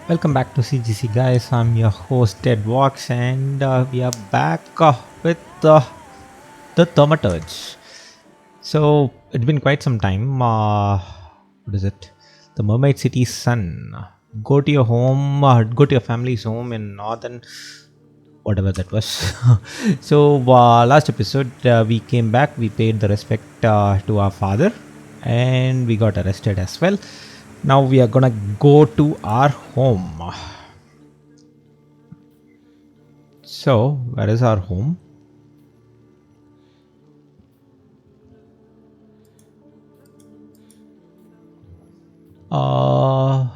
Welcome back to CGC, guys. I'm your host Ted Walks, and we are back with the Thaumaturge. So it's been quite some time. What is it? The Mermaid City's son. Go to your home. Go to your family's home in northern, whatever that was. So last episode we came back. We paid the respect to our father, and we got arrested as well. Now we are gonna go to our home. So, where is our home? Uh,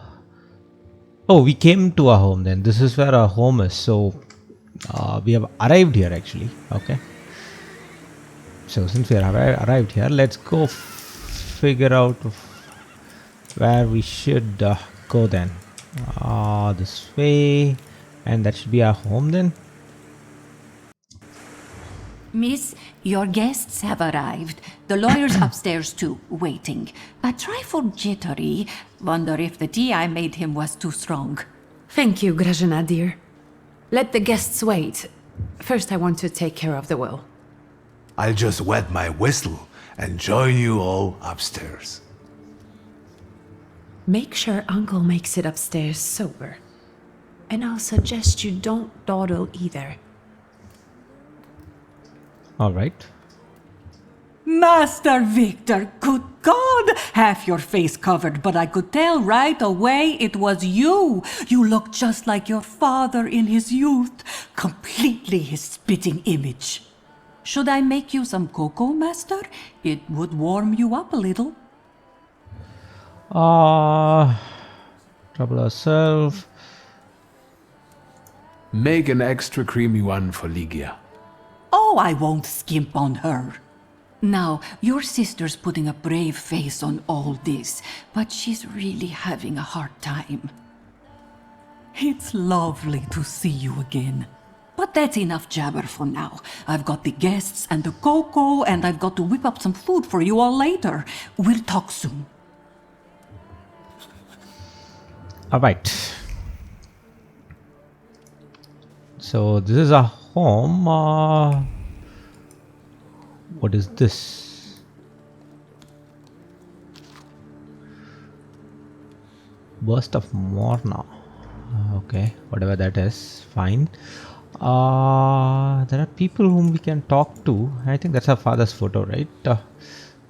oh, we came to our home then. This is where our home is. So, we have arrived here actually. Okay. So, since we have arrived here, let's go figure out where we should go then. This way. And that should be our home then. Miss, your guests have arrived. The lawyer's upstairs too, waiting. A trifle jittery. Wonder if the tea I made him was too strong. Thank you, Grażyna, dear. Let the guests wait. First, I want to take care of the will. I'll just wet my whistle and join you all upstairs. Make sure Uncle makes it upstairs sober. And I'll suggest you don't dawdle either. All right. Master Victor, good God! Half your face covered, but I could tell right away it was you. You look just like your father in his youth. Completely his spitting image. Should I make you some cocoa, Master? It would warm you up a little. Trouble ourselves. Make an extra creamy one for Ligia. Oh, I won't skimp on her. Now, your sister's putting a brave face on all this, but she's really having a hard time. It's lovely to see you again. But that's enough jabber for now. I've got the guests and the cocoa, and I've got to whip up some food for you all later. We'll talk soon. All right. So this is our home. What is this? Burst of Morna. Okay, whatever that is, fine. There are people whom we can talk to. I think that's our father's photo, right?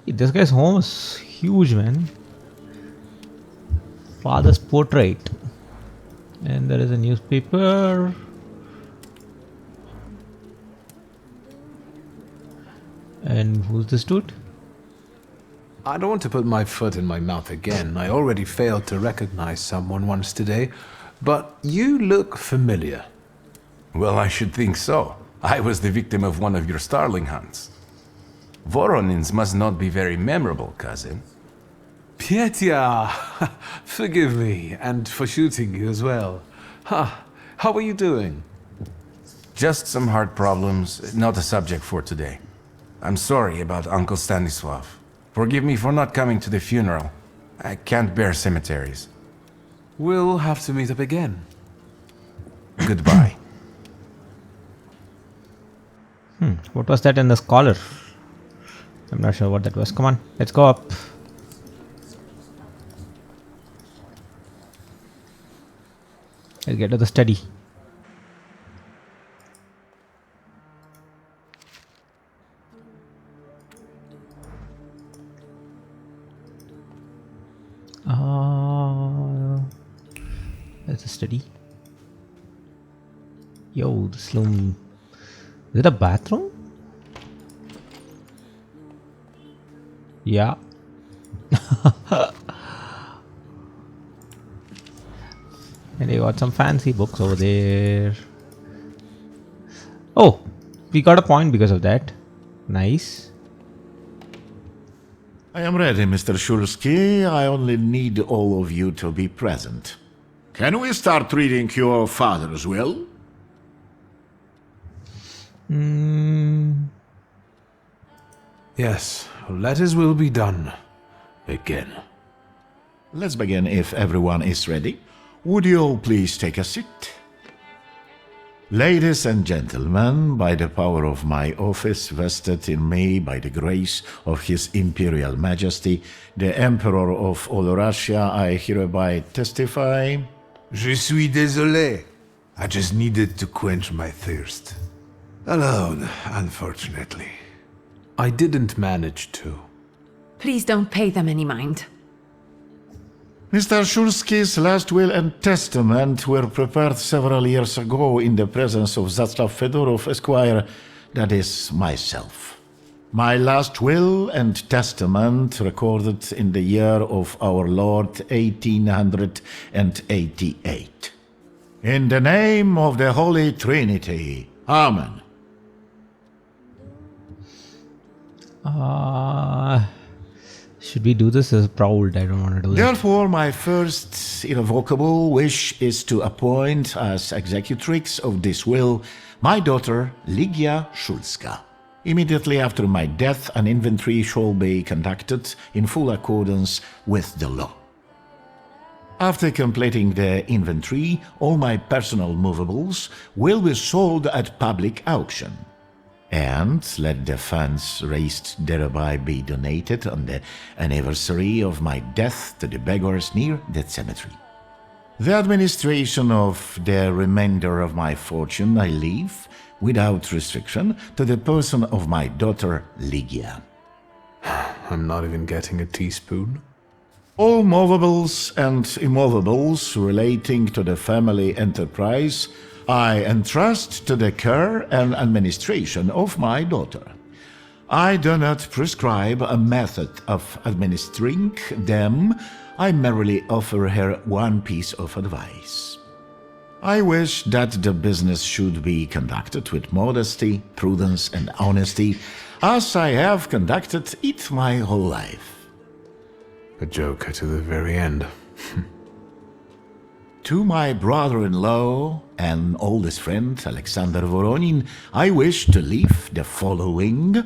This guy's home is huge, man. Father's portrait. And there is a newspaper. And who's this dude? I don't want to put my foot in my mouth again. I already failed to recognize someone once today, but you look familiar. Well, I should think so. I was the victim of one of your starling hunts. Voronins must not be very memorable, cousin. Pietia! Forgive me, and for shooting you as well. How are you doing? Just some heart problems, not a subject for today. I'm sorry about Uncle Stanislav. Forgive me for not coming to the funeral. I can't bear cemeteries. We'll have to meet up again. Goodbye. What was that in the scholar? I'm not sure what that was. Come on, let's go up. Let's get to the study. That's a study. Yo, this room. Is it a bathroom? Yeah. And they got some fancy books over there. Oh, we got a point because of that. Nice. I am ready, Mr. Shulsky. I only need all of you to be present. Can we start reading your father's will? Yes, let his will be done. Again. Let's begin if everyone is ready. Would you all please take a seat? Ladies and gentlemen, by the power of my office vested in me by the grace of His Imperial Majesty, the Emperor of all Russia, I hereby testify. Je suis désolé. I just needed to quench my thirst. Alone, unfortunately. I didn't manage to. Please don't pay them any mind. Mr. Shulski's last will and testament were prepared several years ago in the presence of Zaslav Fedorov, Esquire, that is, myself. My last will and testament recorded in the year of our Lord 1888. In the name of the Holy Trinity. Amen. Should we do this as proud? I don't want to do that. Therefore, my first irrevocable wish is to appoint as executrix of this will my daughter, Ligia Shulska. Immediately after my death, an inventory shall be conducted in full accordance with the law. After completing the inventory, all my personal movables will be sold at public auction. And let the funds raised thereby be donated on the anniversary of my death to the beggars near that cemetery. The administration of the remainder of my fortune I leave, without restriction, to the person of my daughter Ligia. I'm not even getting a teaspoon. All movables and immovables relating to the family enterprise I entrust to the care and administration of my daughter. I do not prescribe a method of administering them, I merely offer her one piece of advice. I wish that the business should be conducted with modesty, prudence, and honesty, as I have conducted it my whole life. A joker to the very end. To my brother-in-law and oldest friend, Alexander Voronin, I wish to leave the following.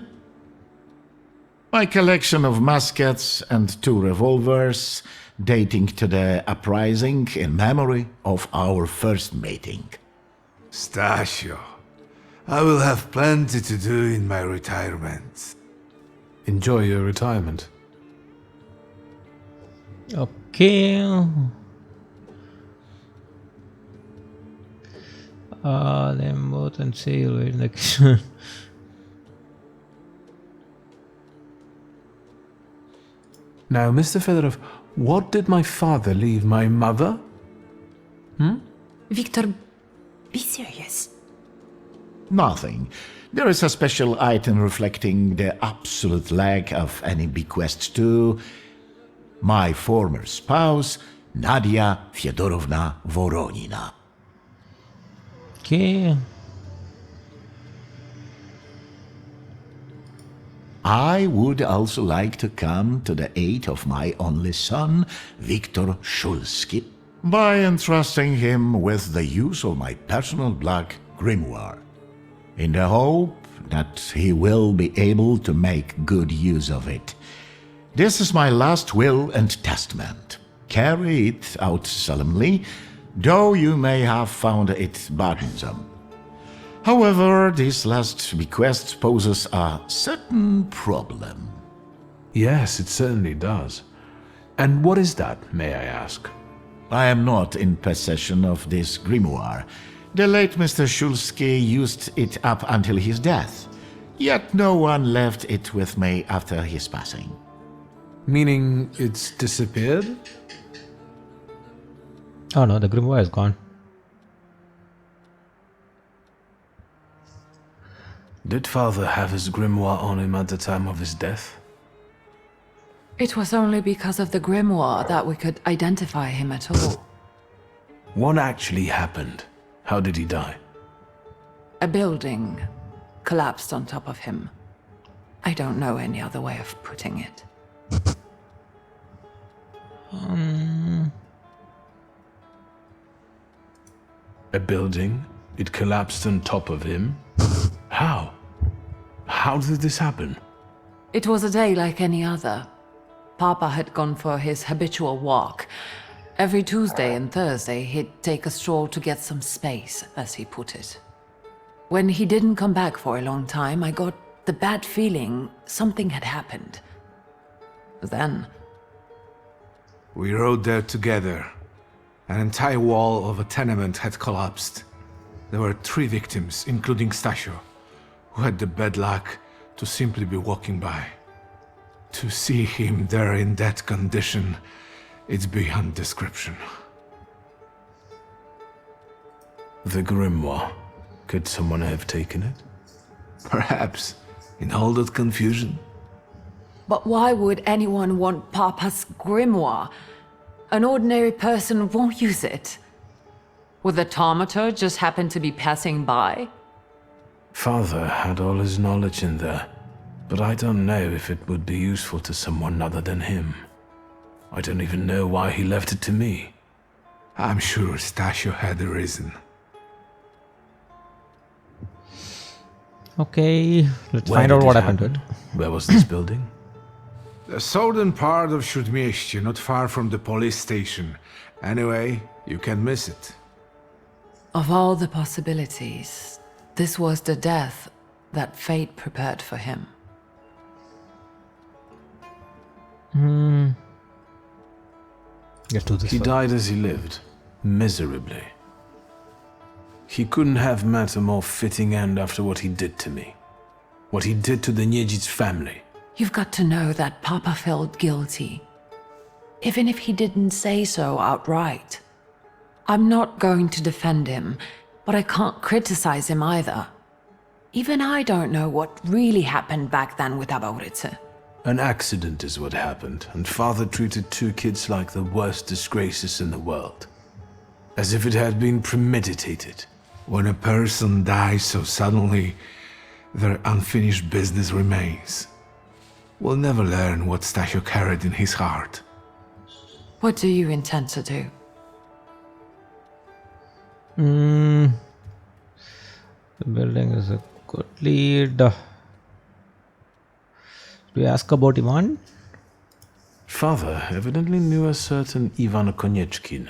My collection of muskets and 2 revolvers, dating to the uprising in memory of our first meeting. Stasio, I will have plenty to do in my retirement. Enjoy your retirement. Okay. Them both and say like Now, Mr. Fedorov, what did my father leave my mother? Victor, be serious. Nothing. There is a special item reflecting the absolute lack of any bequest to my former spouse, Nadia Fyodorovna Voronina. okay. I would also like to come to the aid of my only son, Viktor Shulski, by entrusting him with the use of my personal black grimoire, in the hope that he will be able to make good use of it. This is my last will and testament. Carry it out solemnly, though you may have found it burdensome. However, this last bequest poses a certain problem. Yes, it certainly does. And what is that, may I ask? I am not in possession of this grimoire. The late Mr. Shulski used it up until his death, yet no one left it with me after his passing. Meaning it's disappeared? Oh no, the grimoire is gone. Did father have his grimoire on him at the time of his death? It was only because of the grimoire that we could identify him at all. What actually happened? How did he die? A building collapsed on top of him. I don't know any other way of putting it. A building? It collapsed on top of him? How? How did this happen? It was a day like any other. Papa had gone for his habitual walk, Every Tuesday and Thursday, he'd take a stroll to get some space, as he put it. When he didn't come back for a long time, I got the bad feeling something had happened. Then, We rode there together. An entire wall of a tenement had collapsed. There were 3 victims, including Stasio, who had the bad luck to simply be walking by. To see him there in that condition, it's beyond description. The grimoire. Could someone have taken it? Perhaps, in all that confusion. but why would anyone want Papa's grimoire? An ordinary person won't use it. Would the Thaumaturge just happen to be passing by? Father had all his knowledge in there, but I don't know if it would be useful to someone other than him. I don't even know why he left it to me. I'm sure Stasio had a reason. Okay, let's Where find out did what it happened to it. happen? Where was this building? The southern part of Śródmieście, not far from the police station. Anyway, you can miss it. Of all the possibilities, this was the death that fate prepared for him. Let's do this He first. died as he lived, miserably. He couldn't have met a more fitting end after what he did to me. What he did to the Niedzic's family. You've got to know that Papa felt guilty, even if he didn't say so outright. I'm not going to defend him, but I can't criticize him either. Even I don't know what really happened back then with Abaurice. An accident is what happened, and father treated 2 kids like the worst disgraces in the world. As if it had been premeditated. When a person dies so suddenly, their unfinished business remains. We'll never learn what Stasio carried in his heart. What do you intend to do? The building is a good lead. Do you ask about Ivan? Father evidently knew a certain Ivan Konieczkin.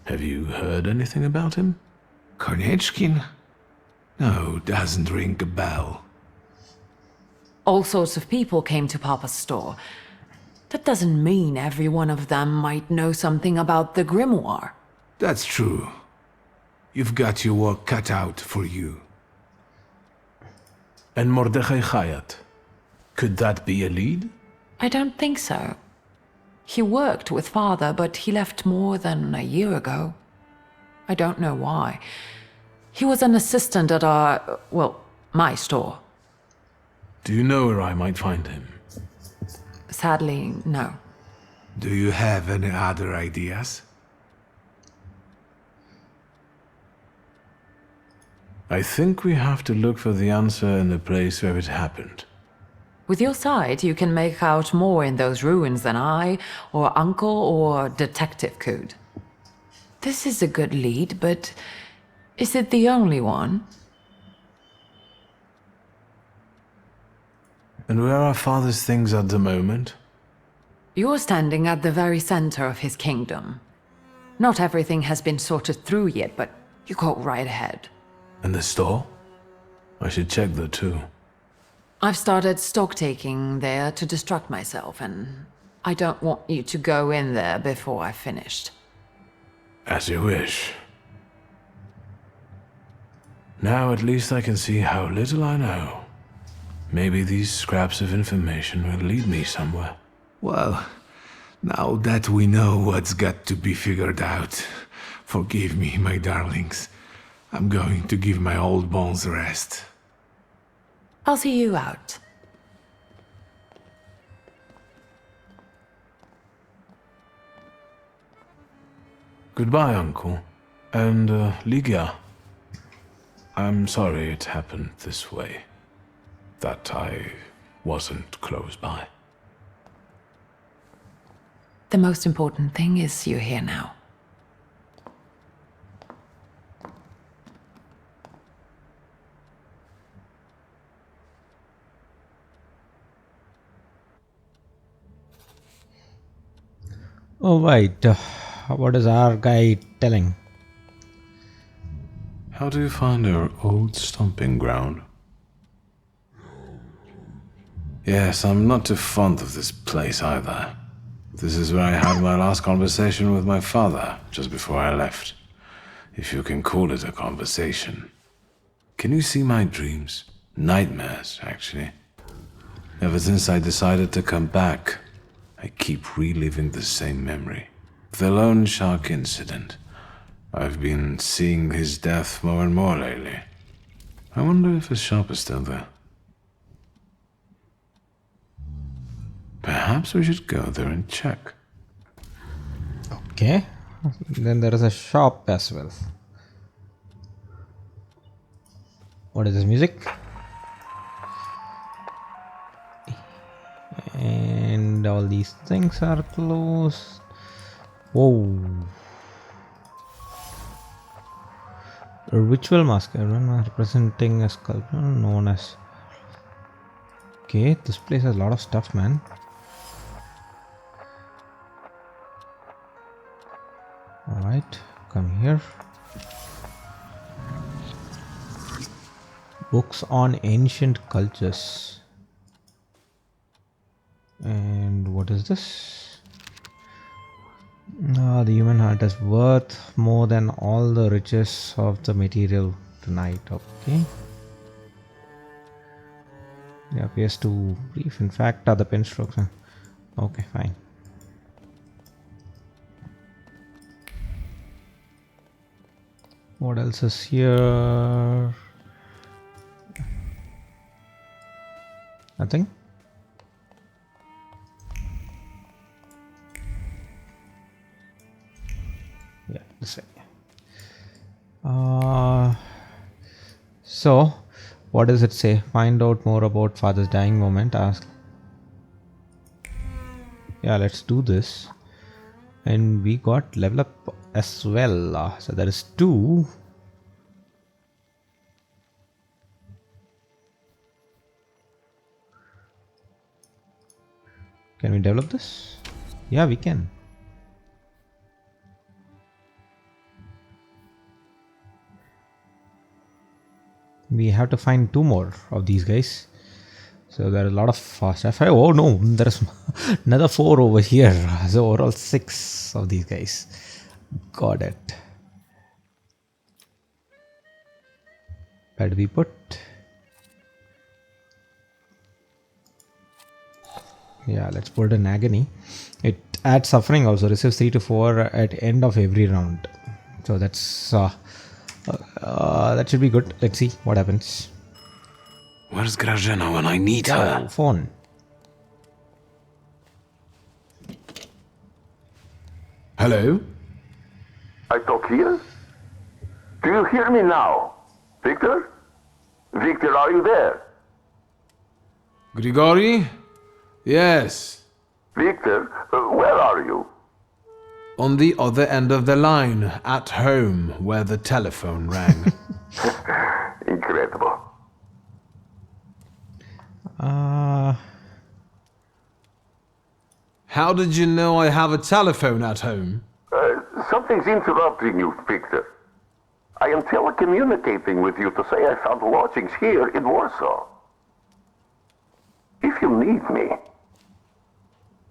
Have you heard anything about him? Konieczkin? No, doesn't ring a bell. All sorts of people came to Papa's store. That doesn't mean every one of them might know something about the grimoire. That's true. You've got your work cut out for you. And Mordechai Chayat. Could that be a lead? I don't think so. He worked with Father, but he left more than a year ago. I don't know why. He was an assistant at my store. Do you know where I might find him? Sadly, no. Do you have any other ideas? I think we have to look for the answer in the place where it happened. With your sight, you can make out more in those ruins than I, or Uncle, or Detective could. This is a good lead, but is it the only one? And where are Father's things at the moment? You're standing at the very center of his kingdom. Not everything has been sorted through yet, but you go right ahead. And the store? I should check there too. I've started stock-taking there to distract myself, and I don't want you to go in there before I've finished. As you wish. Now at least I can see how little I know. Maybe these scraps of information will lead me somewhere. Well, now that we know what's got to be figured out, forgive me, my darlings. I'm going to give my old bones a rest. I'll see you out. Goodbye, Uncle. And, Ligia. I'm sorry it happened this way. That I wasn't close by. The most important thing is you're here now. All right. what is our guy telling? How do you find our old stomping ground? Yes, I'm not too fond of this place either. This is where I had my last conversation with my father, just before I left. If you can call it a conversation. Can you see my dreams? Nightmares, actually. Ever since I decided to come back, I keep reliving the same memory. The loan shark incident. I've been seeing his death more and more lately. I wonder if his shop is still there. Perhaps we should go there and check. Okay. Then there is a shop as well. What is this music? And all these things are closed. Whoa. A ritual mask representing a sculpture known as. Okay, this place has a lot of stuff, man. Alright, come here. Books on ancient cultures. And what is this? The human heart is worth more than all the riches of the material tonight. Okay. It appears too brief. In fact, are the pen strokes. Okay, fine. What else is here? Nothing. Yeah, this way. So, what does it say? Find out more about father's dying moment. Ask. Yeah, let's do this. And we got level up as well. So there is 2. Can we develop this? Yeah, we can. We have to find 2 more of these guys. So there are a lot of stuff. Oh no, there's another 4 over here. So overall 6 of these guys. Got it. Where do we put? Yeah, let's put it in agony. It adds suffering also. Receives 3 to 4 at end of every round. So that's that should be good. Let's see what happens. Where's Grażyna when I need her? Phone. Hello? I talk here? Do you hear me now? Victor? Victor, are you there? Grigori? Yes. Victor, where are you? On the other end of the line, at home, where the telephone rang. Incredible. How did you know I have a telephone at home? Something's interrupting you, Victor. I am telecommunicating with you to say I found lodgings here in Warsaw. If you need me,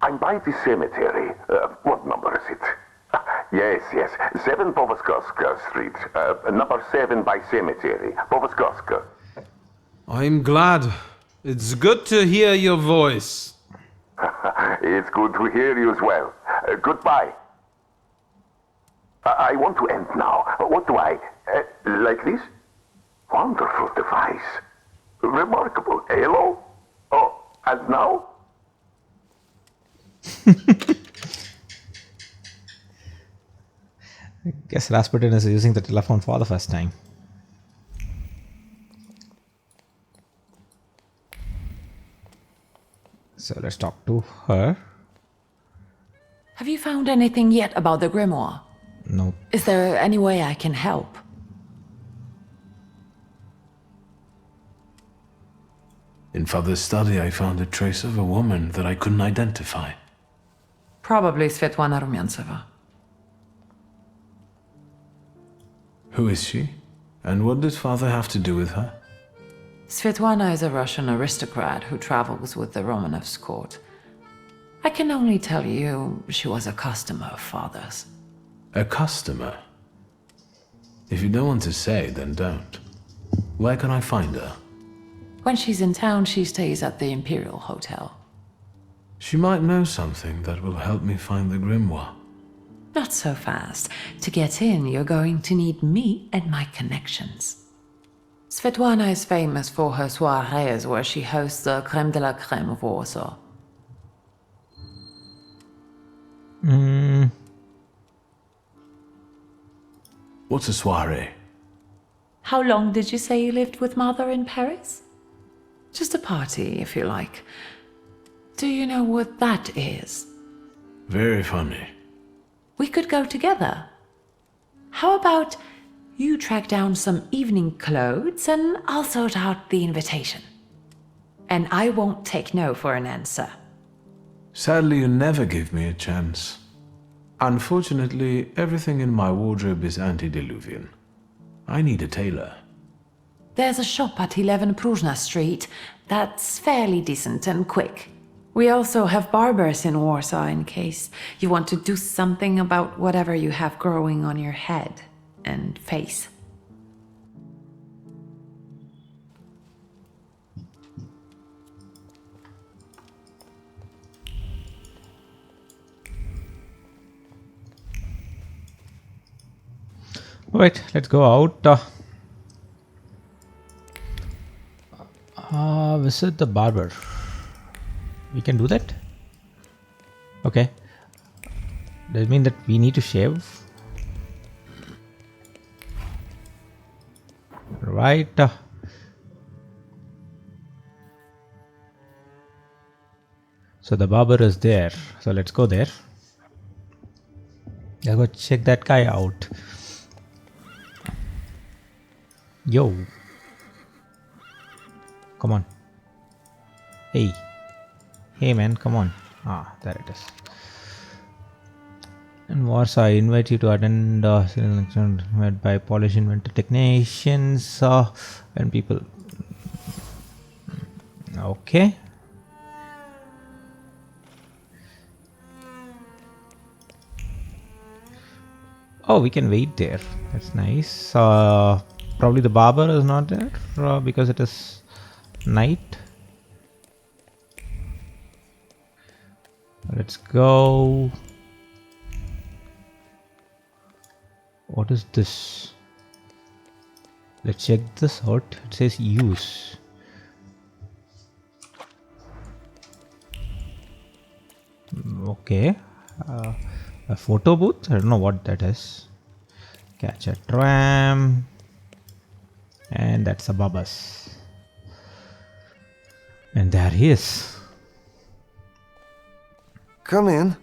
I'm by the cemetery. What number is it? Yes, 7 Powoskowska Street. Number 7 by cemetery. Powoskowska. I'm glad. It's good to hear your voice. It's good to hear you as well. Goodbye. I want to end now. What do I... like this? Wonderful device. Remarkable. Hello? Oh, and now? I guess Rasputin is using the telephone for the first time. So let's talk to her. Have you found anything yet about the grimoire? No. Is there any way I can help? In Father's study, I found a trace of a woman that I couldn't identify. Probably Svetlana Rumianceva. Who is she? And what did father have to do with her? Svetlana is a Russian aristocrat who travels with the Romanovs' court. I can only tell you she was a customer of father's. A customer? If you don't want to say, then don't. Where can I find her? When she's in town, she stays at the Imperial Hotel. She might know something that will help me find the grimoire. Not so fast. To get in, you're going to need me and my connections. Svetlana is famous for her soirees where she hosts the creme de la creme of Warsaw. What's a soiree? How long did you say you lived with mother in Paris? Just a party, if you like. Do you know what that is? Very funny. We could go together. How about you track down some evening clothes and I'll sort out the invitation? And I won't take no for an answer. Sadly, you never give me a chance. Unfortunately, everything in my wardrobe is antediluvian. I need a tailor. There's a shop at 11 Pruzhna Street that's fairly decent and quick. We also have barbers in Warsaw in case you want to do something about whatever you have growing on your head and face. Alright, let's go out. Visit the barber. We can do that? Okay. Does it mean that we need to shave? Right. So the barber is there. So let's go there. Let's go check that guy out. Yo. Come on. Hey. Hey man, come on. Ah, there it is. In Warsaw, I invite you to attend selection made by Polish inventor technicians and people. Okay. Oh, we can wait there. That's nice. Probably the barber is not there because it is night. Let's go. What is this? Let's check this out. It says use. Okay. A photo booth? I don't know what that is. Catch a tram. And that's a Babas. And there he is. Come in.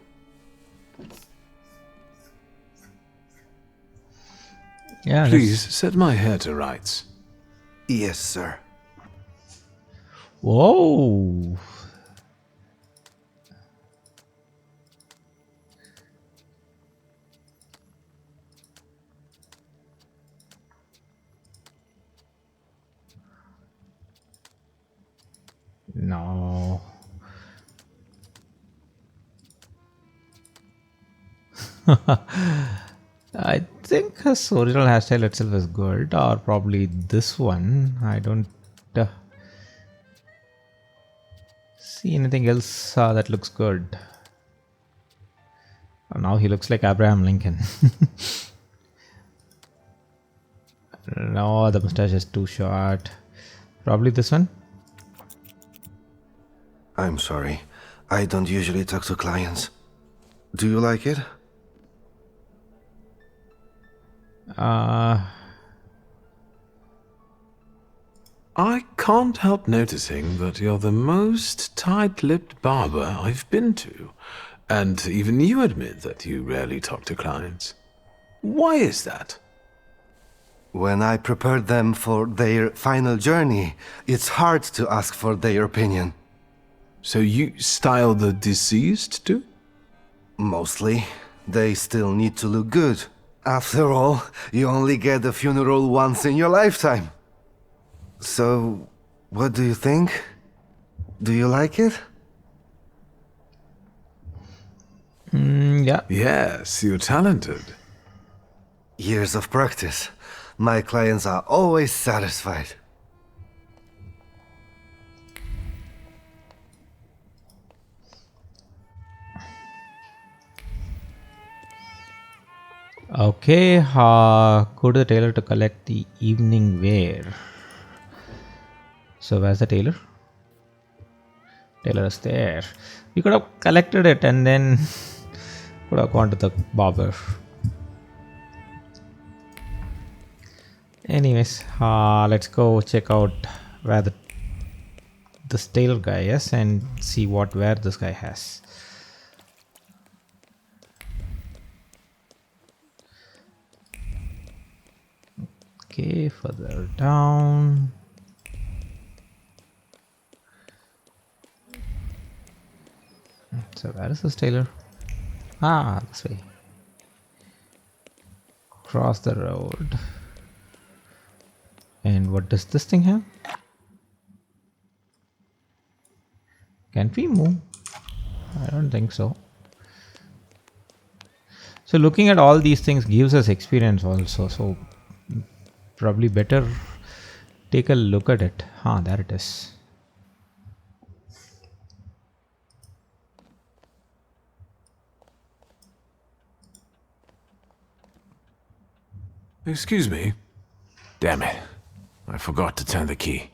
Yeah. Please set my hair to rights. Yes, sir. Whoa. No. I think his original hairstyle itself is good, or probably this one. I don't see anything else that looks good. Oh, now he looks like Abraham Lincoln. No, the mustache is too short. Probably this one. I'm sorry. I don't usually talk to clients. Do you like it? I can't help noticing that you're the most tight-lipped barber I've been to. And even you admit that you rarely talk to clients. Why is that? When I prepared them for their final journey, it's hard to ask for their opinion. So you style the deceased too? Mostly. They still need to look good. After all, you only get a funeral once in your lifetime. So, what do you think? Do you like it? Yeah. Yes, you're talented. Years of practice. My clients are always satisfied. Okay, go to the tailor to collect the evening wear. So where's the tailor? Tailor is there. We could have collected it and then could have gone to the barber. Anyways, let's go check out where this tailor guy is and see what wear this guy has. Okay, further down. So where is this tailor? This way. Cross the road. And what does this thing have? Can't we move? I don't think so. So looking at all these things gives us experience also. So probably better take a look at it. There it is. Excuse me. Damn it. I forgot to turn the key.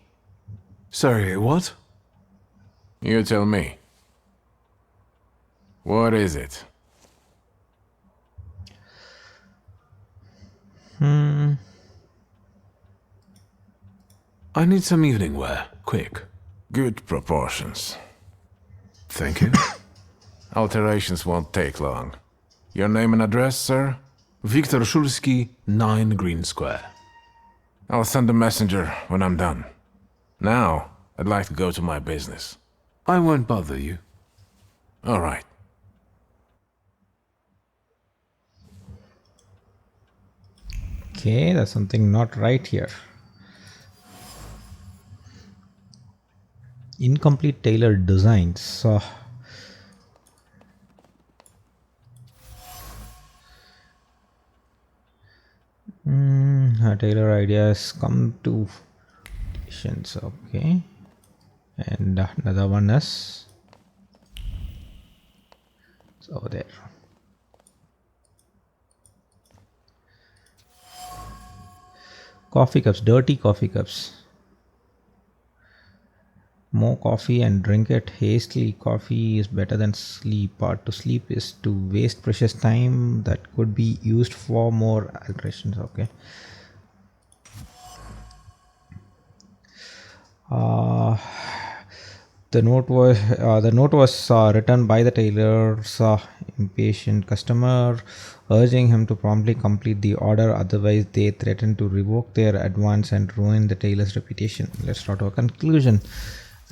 Sorry, what? You tell me. What is it? I need some evening wear, quick. Good proportions. Thank you. Alterations won't take long. Your name and address, sir? Viktor Szulski, 9 Green Square. I'll send a messenger when I'm done. Now, I'd like to go to my business. I won't bother you. All right. Okay, there's something not right here. Incomplete tailor designs. Tailor ideas come to patients. Okay, and another one is it's over there. Coffee cups, dirty coffee cups. More coffee and drink it hastily. Coffee is better than sleep. To sleep is to waste precious time that could be used for more alterations. Okay. The note was written by the tailor's impatient customer, urging him to promptly complete the order. Otherwise, they threatened to revoke their advance and ruin the tailor's reputation. Let's draw to a conclusion.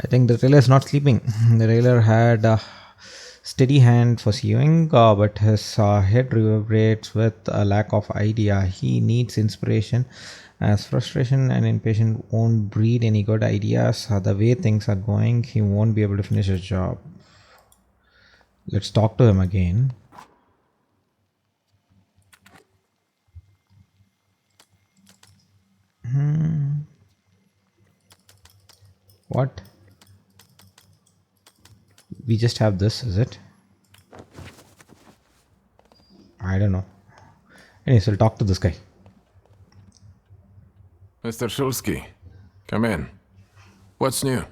I think the tailor is not sleeping. The tailor had a steady hand for sewing, but his head reverberates with a lack of idea. He needs inspiration, as frustration and impatience won't breed any good ideas. The way things are going, he won't be able to finish his job. Let's talk to him again. What? We just have this, is it? I don't know. Anyways, we'll talk to this guy. Mr. Szulski, come in. What's new?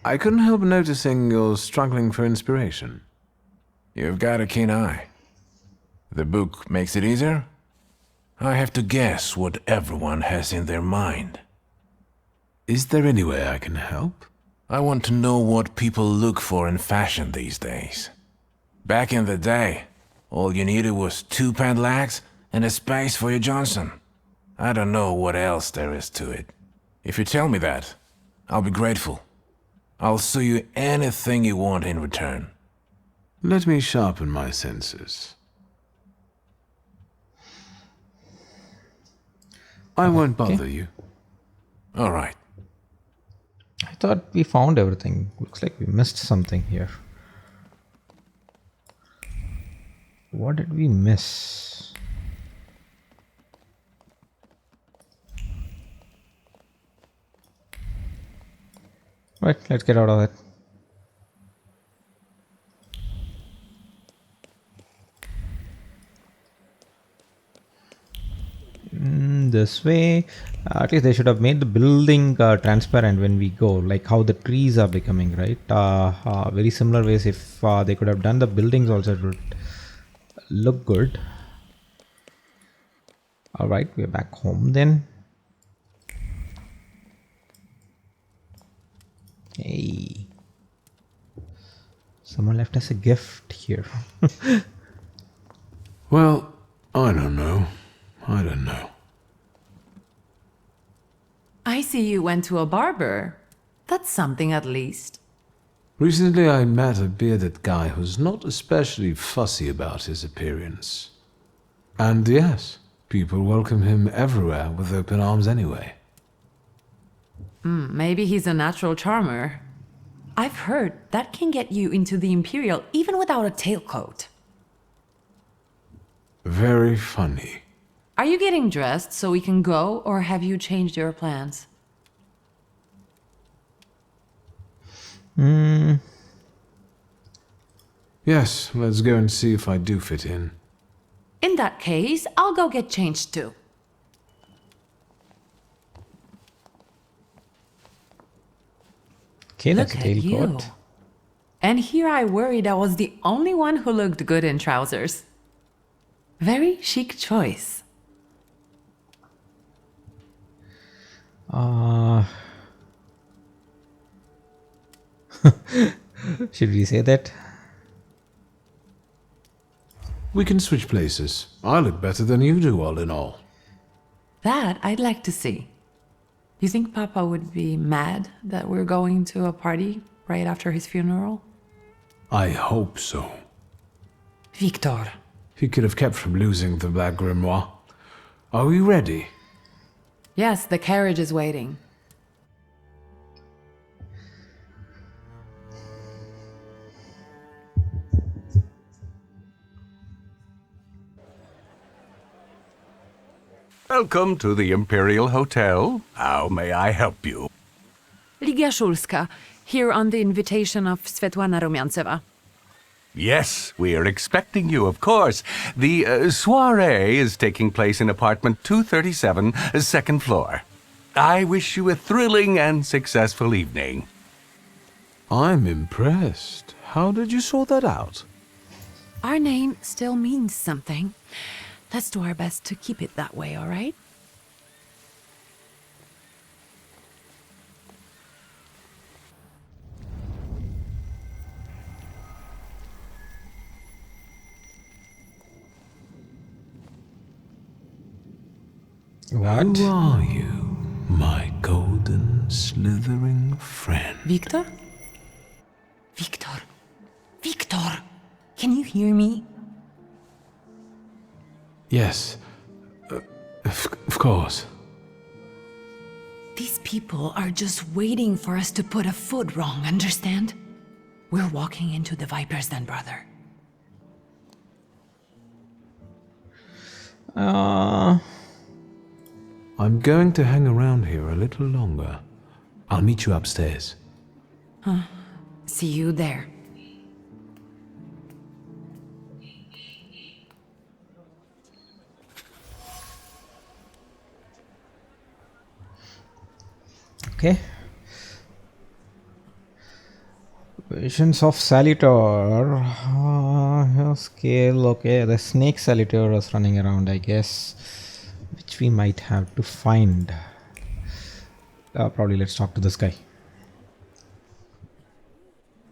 I couldn't help noticing you're struggling for inspiration. You've got a keen eye. The book makes it easier? I have to guess what everyone has in their mind. Is there any way I can help? I want to know what people look for in fashion these days. Back in the day, all you needed was 2 padlocks and a space for your Johnson. I don't know what else there is to it. If you tell me that, I'll be grateful. I'll sew you anything you want in return. Let me sharpen my senses. I won't bother you. All right. I thought we found everything. Looks like we missed something here. What did we miss? Right, let's get out of it. This way. At least they should have made the building transparent when we go, like how the trees are becoming, right? Very similar ways. If they could have done the buildings also, it would look good. All right, we're back home then. Hey, someone left us a gift here. Well, I don't know. I see you went to a barber. That's something at least. Recently I met a bearded guy who's not especially fussy about his appearance. And yes, people welcome him everywhere with open arms anyway. Maybe he's a natural charmer. I've heard that can get you into the Imperial even without a tailcoat. Very funny. Are you getting dressed so we can go, or have you changed your plans? Yes, let's go and see if I do fit in. In that case, I'll go get changed too. Okay, that's Look a at you. tailcoat. And here I worried I was the only one who looked good in trousers. Very chic choice. Should we say that? We can switch places. I look better than you do, all in all. That I'd like to see. You think Papa would be mad that we're going to a party right after his funeral? I hope so. Victor. He could have kept from losing the Black Grimoire. Are we ready? Yes, the carriage is waiting. Welcome to the Imperial Hotel. How may I help you? Ligia Szulska, here on the invitation of Svetlana Rumiantseva. Yes, we are expecting you, of course. The soiree is taking place in apartment 237, second floor. I wish you a thrilling and successful evening. I'm impressed. How did you sort that out? Our name still means something. Let's do our best to keep it that way, all right? What? Who are you, my golden slithering friend? Victor? Victor? Victor! Can you hear me? Yes, of course. These people are just waiting for us to put a foot wrong, understand? We're walking into the Viper's Den, brother. I'm going to hang around here a little longer. I'll meet you upstairs. See you there. Okay. Visions of Salutor. Scale. Okay, the snake Salutor is running around, I guess, which we might have to find. Probably let's talk to this guy.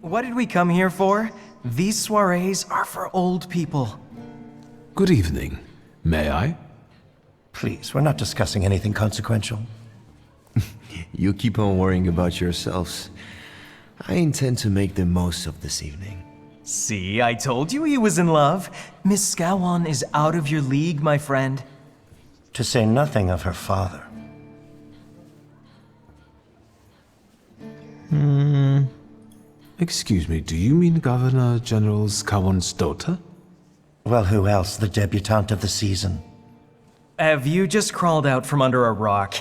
What did we come here for? These soirees are for old people. Good evening. May I? Please, we're not discussing anything consequential. You keep on worrying about yourselves. I intend to make the most of this evening. See, I told you he was in love. Miss Scowan is out of your league, my friend. to say nothing of her father. Excuse me, do you mean Governor General Scowan's daughter? Well, who else? The debutante of the season. Have you just crawled out from under a rock?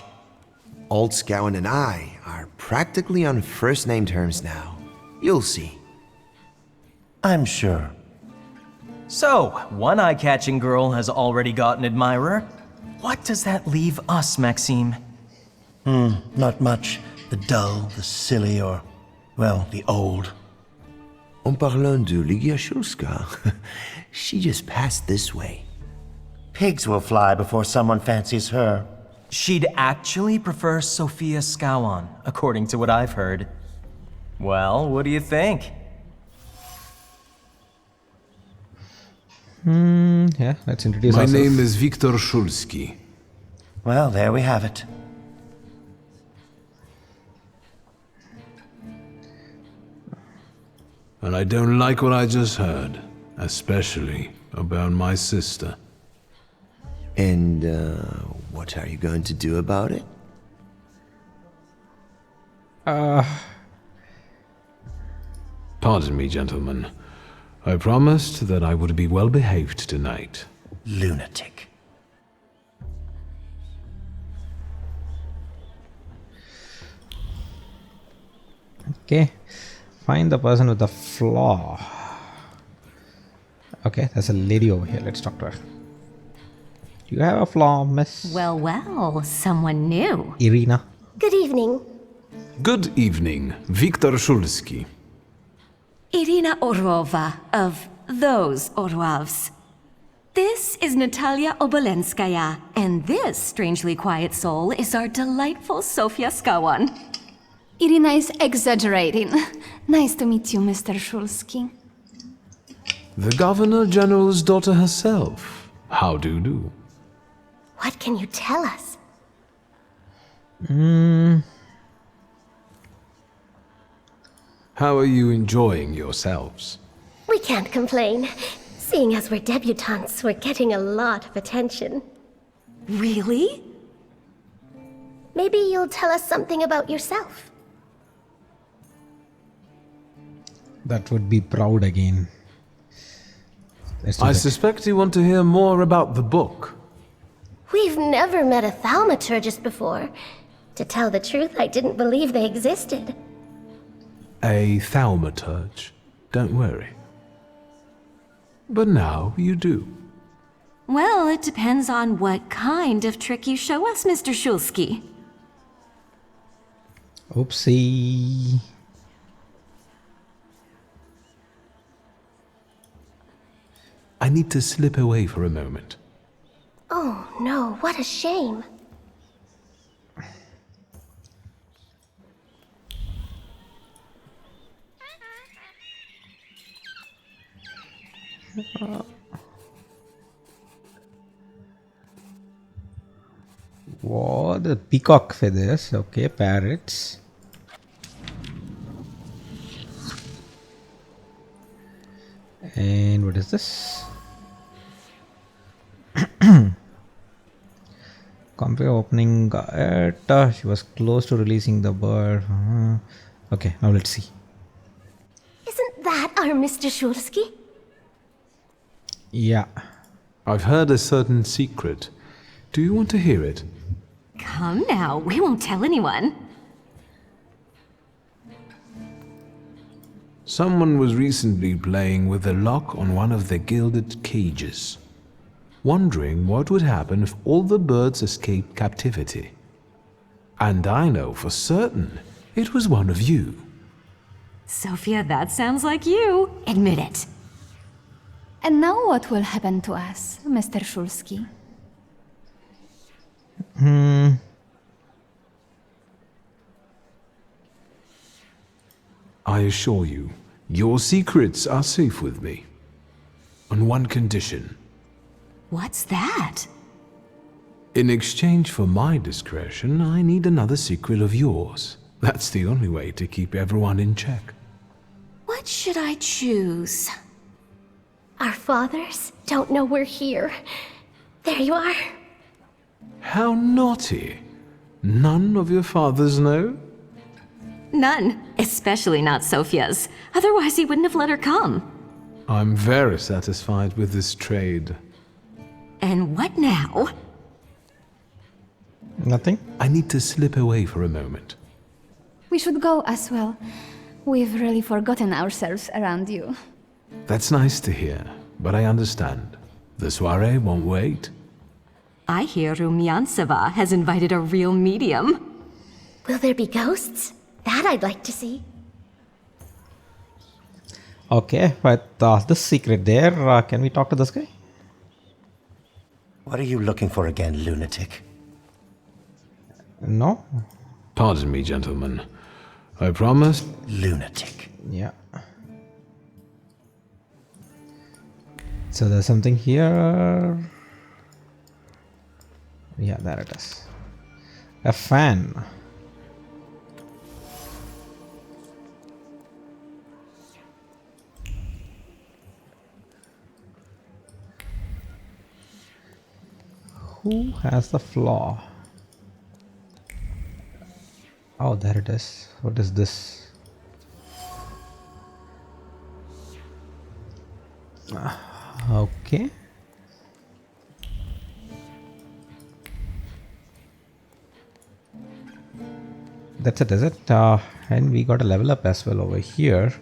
Old Scowan and I are practically on first-name terms now. You'll see. I'm sure. So, one eye-catching girl has already got an admirer. What does that leave us, Maxime? Not much. The dull, the silly, or, well, the old. En parlant de Ligia Shulska, she just passed this way. Pigs will fly before someone fancies her. She'd actually prefer Sophia Scowan, according to what I've heard. Well, what do you think? Yeah, let's introduce My ourselves. name is Viktor Shulski. Well, there we have it. And I don't like what I just heard, especially about my sister. And, what are you going to do about it? Pardon me, gentlemen. I promised that I would be well behaved tonight. Lunatic. Okay. Find the person with the flaw. Okay, there's a lady over here. Let's talk to her. Do you have a flaw, Miss Well, well, someone new. Irina? Good evening. Good evening, Viktor Shulski. Irina Orlova of those Orlovs. This is Natalia Obolenskaya, and this strangely quiet soul is our delightful Sofia Skawan. Irina is exaggerating. Nice to meet you, Mr. Shulski. The Governor General's daughter herself. How do you do? What can you tell us? How are you enjoying yourselves? We can't complain. Seeing as we're debutantes, we're getting a lot of attention. Really? Maybe you'll tell us something about yourself. That would be proud again. Let's do I that. suspect you want to hear more about the book. We've never met a Thaumaturgist before. To tell the truth, I didn't believe they existed. A Thaumaturge. Don't worry. But now you do. Well, it depends on what kind of trick you show us, Mr. Shulski. Oopsie. I need to slip away for a moment. Oh no, what a shame. What? The peacock feathers. Okay, parrots. And what is this? Compare opening it. She was close to releasing the bird. Okay, now let's see. Isn't that our Mr. Shulski? Yeah. I've heard a certain secret. Do you want to hear it? Come now, we won't tell anyone. Someone was recently playing with the lock on one of the gilded cages, wondering what would happen if all the birds escaped captivity. And I know for certain it was one of you. Sophia, that sounds like you. Admit it. And now what will happen to us, Mr. Shulski? I assure you, your secrets are safe with me. On one condition. What's that? In exchange for my discretion, I need another secret of yours. That's the only way to keep everyone in check. What should I choose? Our fathers don't know we're here. There you are. How naughty. None of your fathers know? None, especially not Sophia's. Otherwise, he wouldn't have let her come. I'm very satisfied with this trade. And what now? Nothing? I need to slip away for a moment. We should go as well. We've really forgotten ourselves around you. That's nice to hear, but I understand. The soiree won't wait. I hear Rumyanseva has invited a real medium. Will there be ghosts? That I'd like to see. Okay, but this secret there, can we talk to this guy? What are you looking for again, lunatic? No? Pardon me, gentlemen. I promised... Lunatic. Yeah. So there's something here. Yeah, there it is. A fan. Who has the flaw? Oh, there it is. What is this? Okay. That's it, is it? And we got a level up as well over here.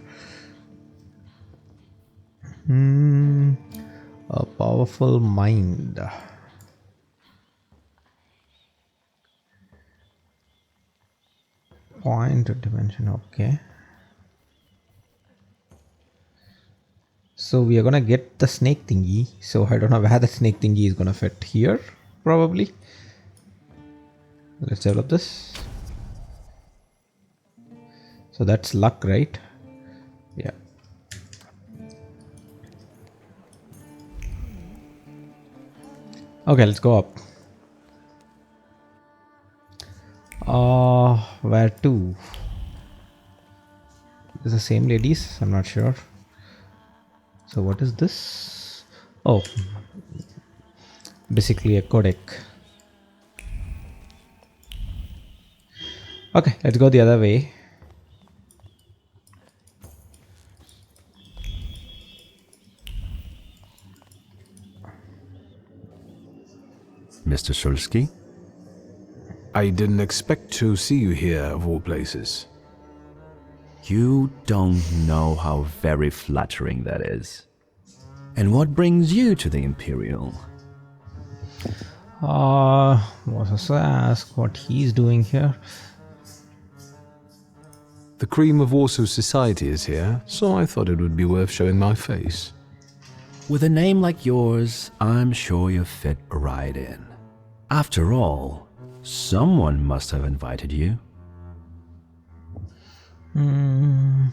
A powerful mind. Point dimension, okay. So we are gonna get the snake thingy. So I don't know where the snake thingy is gonna fit here, probably. Let's develop this. So that's luck, right? Yeah. Okay, let's go up. Where to? Is the same ladies? I'm not sure. So what is this? Oh, basically a codec. Okay, let's go the other way. Mr. Shulsky? I didn't expect to see you here, of all places. You don't know how very flattering that is. And what brings you to the Imperial? Was also ask what he's doing here. The cream of Warsaw society is here, so I thought it would be worth showing my face. With a name like yours, I'm sure you fit right in. After all, someone must have invited you. I'm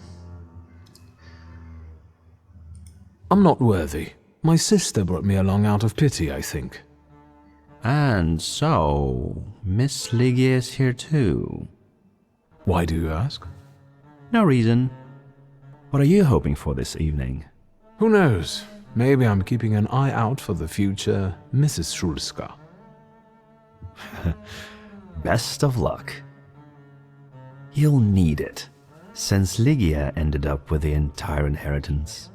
not worthy. My sister brought me along out of pity, I think. And so, Miss Ligia is here too. Why do you ask? No reason. What are you hoping for this evening? Who knows? Maybe I'm keeping an eye out for the future Mrs. Shulska. Best of luck. You'll need it, since Ligia ended up with the entire inheritance.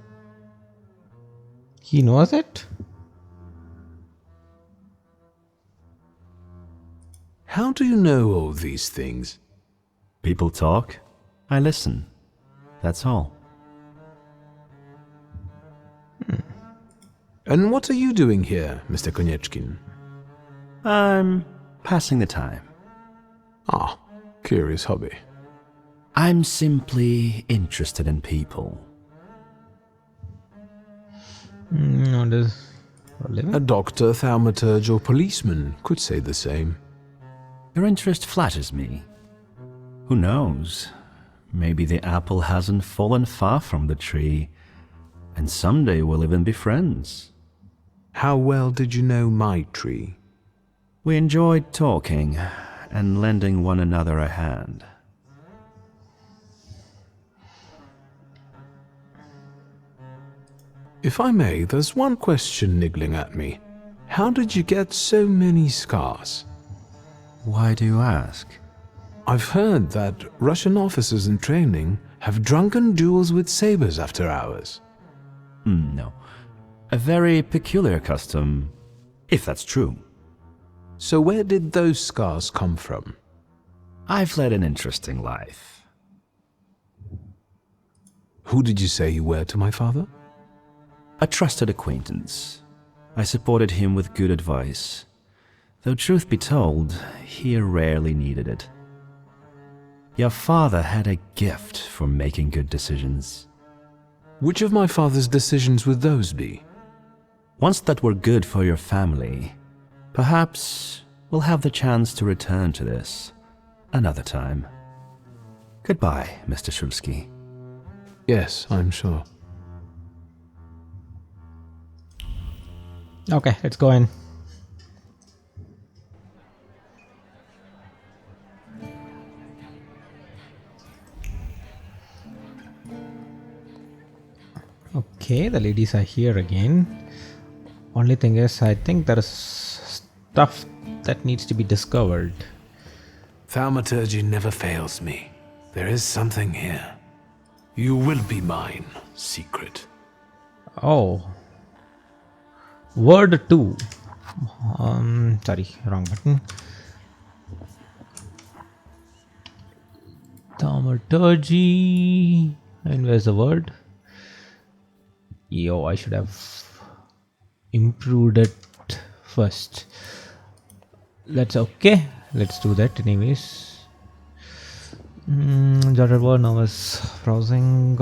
He knows it? How do you know all these things? People talk, I listen. That's all. And what are you doing here, Mr. Konieczkin? I'm passing the time. Ah, curious hobby. I'm simply interested in people. What is a living? A doctor, thaumaturge, or policeman could say the same. Your interest flatters me. Who knows? Maybe the apple hasn't fallen far from the tree, and someday we'll even be friends. How well did you know my tree? We enjoyed talking and lending one another a hand. If I may, there's one question niggling at me. How did you get so many scars? Why do you ask? I've heard that Russian officers in training have drunken duels with sabers after hours. No. A very peculiar custom, if that's true. So where did those scars come from? I've led an interesting life. Who did you say you were to my father? A trusted acquaintance. I supported him with good advice. Though truth be told, he rarely needed it. Your father had a gift for making good decisions. Which of my father's decisions would those be? Ones that were good for your family. Perhaps we'll have the chance to return to this another time. Goodbye, Mr. Shulsky. Yes, I'm sure. Okay, let's go in. Okay, the ladies are here again. Only thing is, I think there is stuff that needs to be discovered. Thaumaturge never fails me. There is something here. You will be mine, secret. Oh. Word 2. Sorry, wrong button. Thaumaturge. And where's the word? Yo, I should have improved it first. Let's do that anyways. Jotted word, nervous browsing,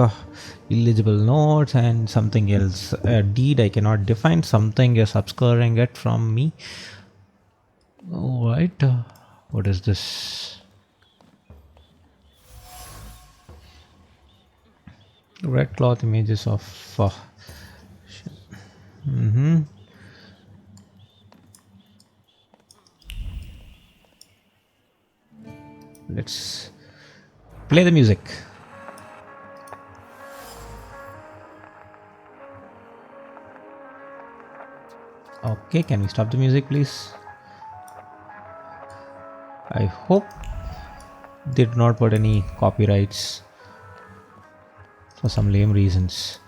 illegible notes, and something else. A deed I cannot define. Something is obscuring it from me. Alright, what is this? Red cloth images of Let's play the music. Okay, can we stop the music, please? I hope they did not put any copyrights for some lame reasons.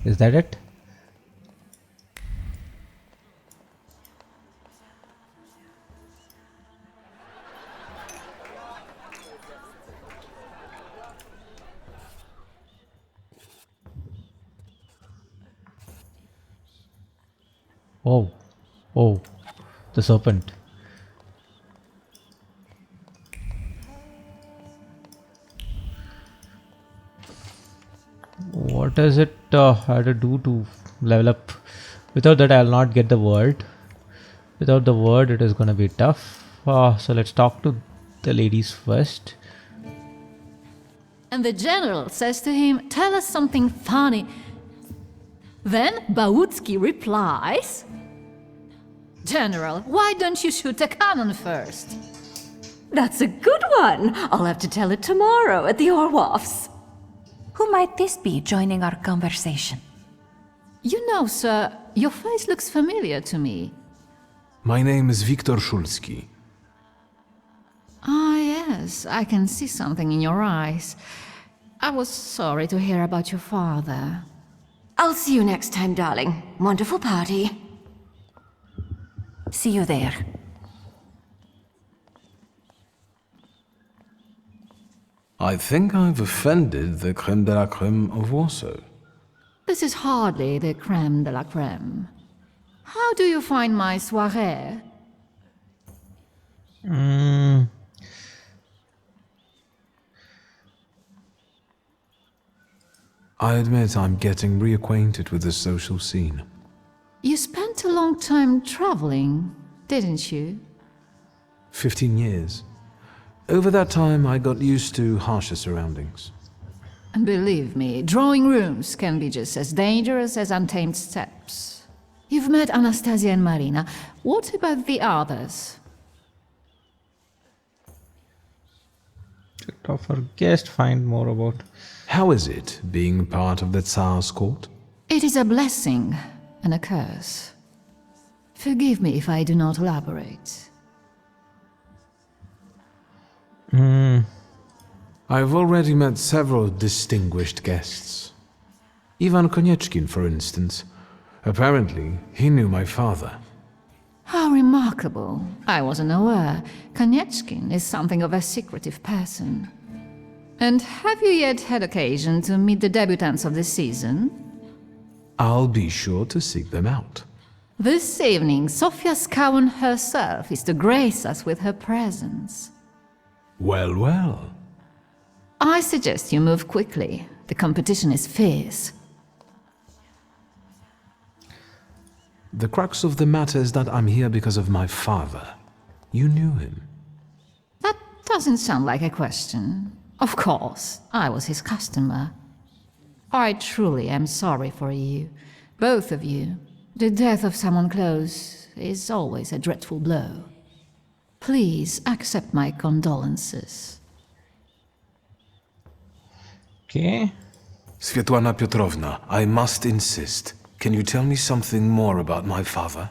Is that it? Oh, the serpent. What does it have to do to level up? Without that, I'll not get the word. Without the word, it is gonna be tough. So let's talk to the ladies first. And the general says to him, "Tell us something funny." Then Bautsky replies, "General, why don't you shoot a cannon first?" That's a good one. I'll have to tell it tomorrow at the Orloffs. Who might this be joining our conversation? You know, sir, your face looks familiar to me. My name is Viktor Shulsky. Ah, yes, I can see something in your eyes. I was sorry to hear about your father. I'll see you next time, darling. Wonderful party. See you there. I think I've offended the creme de la creme of Warsaw. This is hardly the creme de la creme. How do you find my soirée? I admit I'm getting reacquainted with the social scene. You spent a long time traveling, didn't you? 15 years. Over that time, I got used to harsher surroundings. And believe me, drawing rooms can be just as dangerous as untamed steppes. You've met Anastasia and Marina. What about the others? Checked off our guest, find more about. How is it being part of the Tsar's court? It is a blessing. and a curse. Forgive me if I do not elaborate. I've already met several distinguished guests. Ivan Konieczkin, for instance. Apparently, he knew my father. How remarkable. I wasn't aware. Konieczkin is something of a secretive person. And have you yet had occasion to meet the debutants of this season? I'll be sure to seek them out. This evening, Sofia Skowan herself is to grace us with her presence. Well, well. I suggest you move quickly. The competition is fierce. The crux of the matter is that I'm here because of my father. You knew him. That doesn't sound like a question. Of course, I was his customer. I truly am sorry for you, both of you. The death of someone close is always a dreadful blow. Please accept my condolences. Okay. Svetlana Petrovna, I must insist. Can you tell me something more about my father?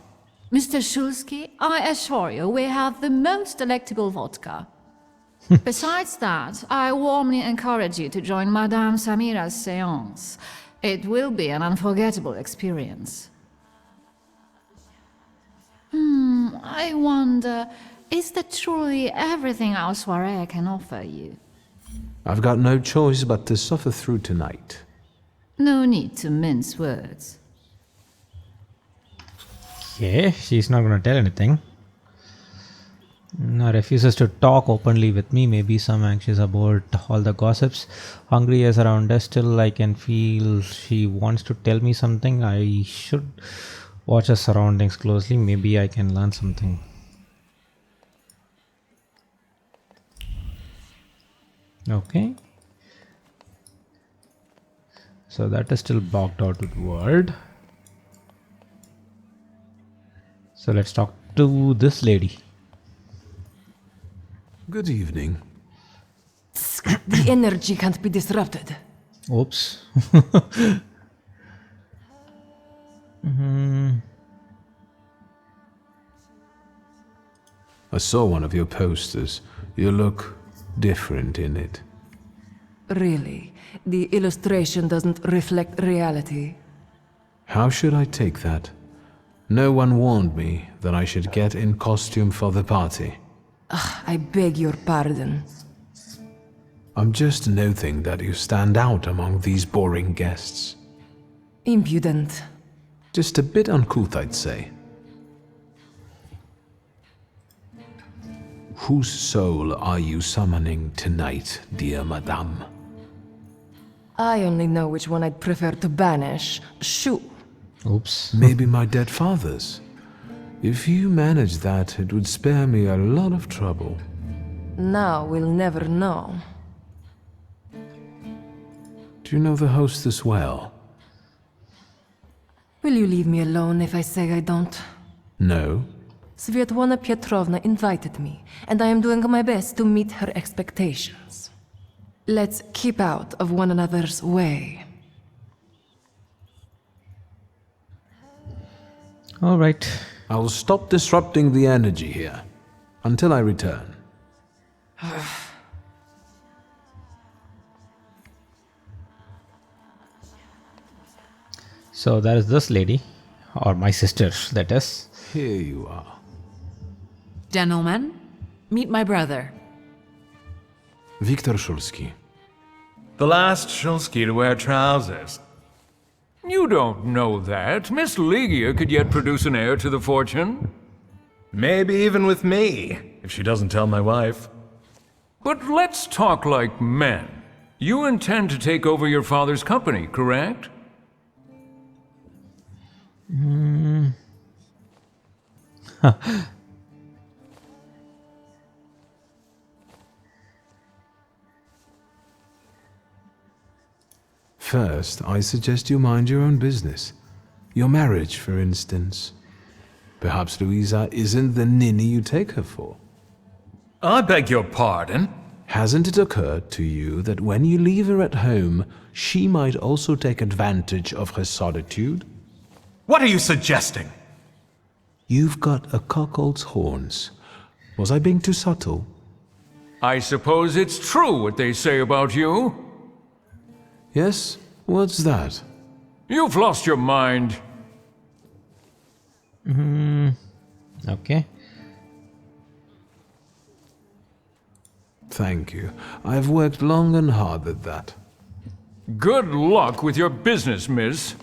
Mr. Shulsky, I assure you we have the most delectable vodka. Besides that, I warmly encourage you to join Madame Samira's séance. It will be an unforgettable experience. I wonder, is that truly everything our soirée can offer you? I've got no choice but to suffer through tonight. No need to mince words. Okay, she's not gonna tell anything. Refuses to talk openly with me, maybe some anxious about all the gossips. Hungry as around us, still I can feel she wants to tell me something. I should watch her surroundings closely, maybe I can learn something. Okay. So that is still blocked out with word. So let's talk to this lady. Good evening. The energy can't be disrupted. Oops. I saw one of your posters. You look different in it. Really? The illustration doesn't reflect reality? How should I take that? No one warned me that I should get in costume for the party. I beg your pardon. I'm just noting that you stand out among these boring guests. Impudent. Just a bit uncouth, I'd say. Whose soul are you summoning tonight, dear madame? I only know which one I'd prefer to banish. Shoo. Oops. Maybe my dead father's. If you manage that, it would spare me a lot of trouble. Now we'll never know. Do you know the hostess well? Will you leave me alone if I say I don't? No. Svetlana Petrovna invited me, and I am doing my best to meet her expectations. Let's keep out of one another's way. All right. I'll stop disrupting the energy here until I return. So that is this lady, or my sister, that is. Here you are. Gentlemen, meet my brother. Viktor Shulsky. The last Shulsky to wear trousers. You don't know that. Miss Ligia could yet produce an heir to the fortune. Maybe even with me, if she doesn't tell my wife. But let's talk like men. You intend to take over your father's company, correct? First, I suggest you mind your own business. Your marriage, for instance. Perhaps Louisa isn't the ninny you take her for. I beg your pardon? Hasn't it occurred to you that when you leave her at home, she might also take advantage of her solitude? What are you suggesting? You've got a cuckold's horns. Was I being too subtle? I suppose it's true what they say about you. Yes? What's that? You've lost your mind. Okay. Thank you. I've worked long and hard at that. Good luck with your business, miss.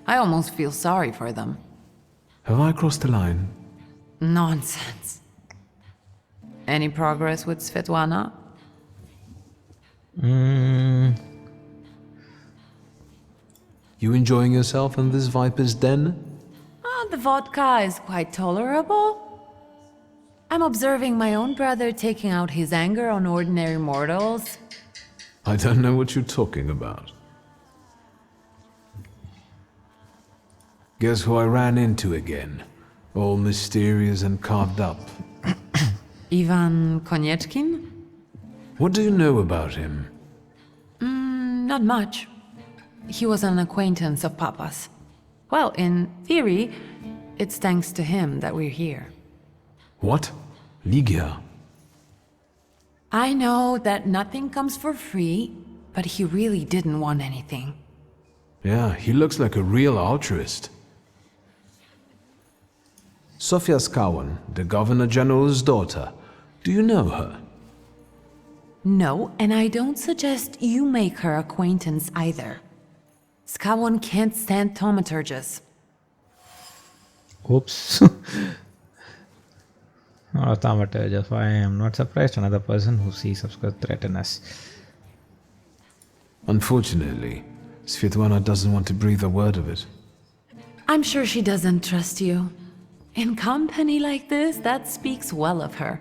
I almost feel sorry for them. Have I crossed the line? Nonsense. Any progress with Svetlana? You enjoying yourself in this viper's den? The vodka is quite tolerable. I'm observing my own brother taking out his anger on ordinary mortals. I don't know what you're talking about. Guess who I ran into again? All mysterious and carved up. Ivan Konieczkin? What do you know about him? Not much. He was an acquaintance of Papa's. Well, in theory, it's thanks to him that we're here. What? Ligia? I know that nothing comes for free, but he really didn't want anything. Yeah, he looks like a real altruist. Sofia Skawan, the Governor General's daughter. Do you know her? No, and I don't suggest you make her acquaintance either. Skawan can't stand thaumaturges. Oops. Not a thaumaturge. I am not surprised another person who sees us could threaten us. Unfortunately, Svetlana doesn't want to breathe a word of it. I'm sure she doesn't trust you. In company like this, that speaks well of her.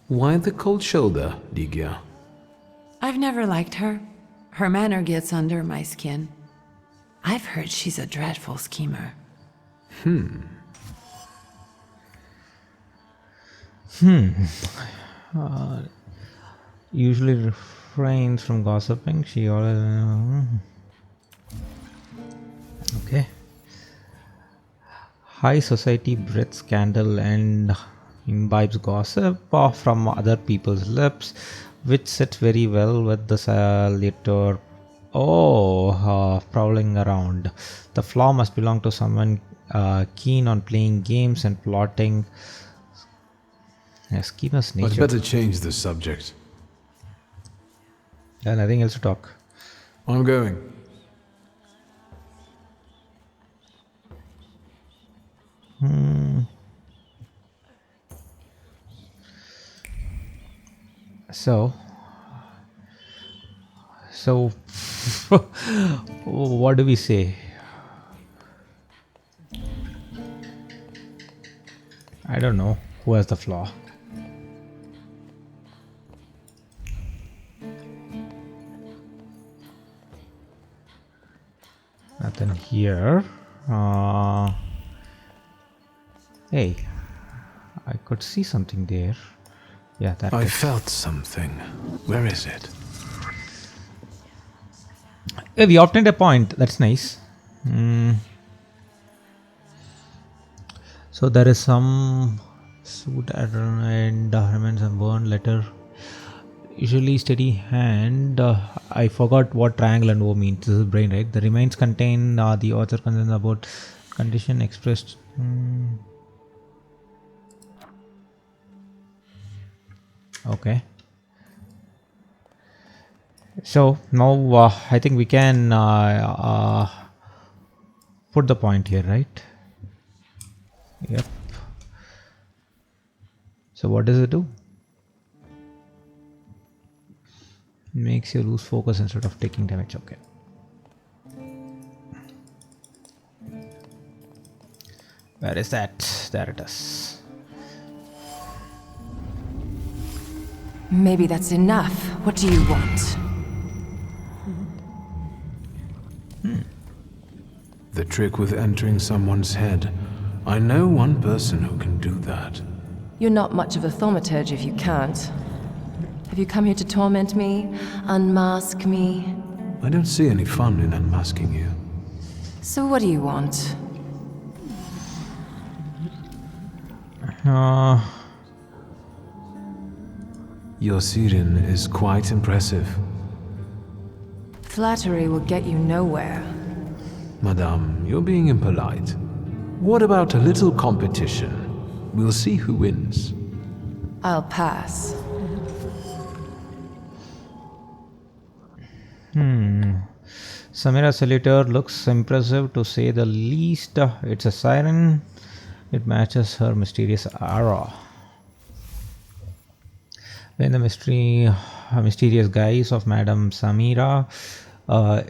Why the cold shoulder, Ligia? I've never liked her. Her manner gets under my skin. I've heard she's a dreadful schemer. Usually refrains from gossiping. She always... Okay. High society breathes scandal and imbibes gossip from other people's lips, which sits very well with the salutator. Prowling around. The flaw must belong to someone keen on playing games and plotting. Schemer's nature. I'd better change the subject. Yeah, nothing else to talk. I'm going. So what do we say? I don't know who has the flaw. Nothing here. Hey, I could see something there. Yeah, that I felt something. Where is it? Hey, we obtained a point. That's nice. So there is some suit and remains and burn letter. Usually steady hand. I forgot what triangle and O means. This is brain, right? The remains contain the author concerns about condition expressed. Okay. So now I think we can put the point here, right? Yep. So what does it do? Makes you lose focus instead of taking damage. Okay. Where is that? There it is. Maybe that's enough. What do you want? The trick with entering someone's head. I know one person who can do that. You're not much of a thaumaturge if you can't. Have you come here to torment me? Unmask me? I don't see any fun in unmasking you. So what do you want? Your siren is quite impressive. Flattery will get you nowhere. Madame, you're being impolite. What about a little competition? We'll see who wins. I'll pass. Samira Saluter looks impressive to say the least. It's a siren. It matches her mysterious aura. When the mysterious guise of Madame Samira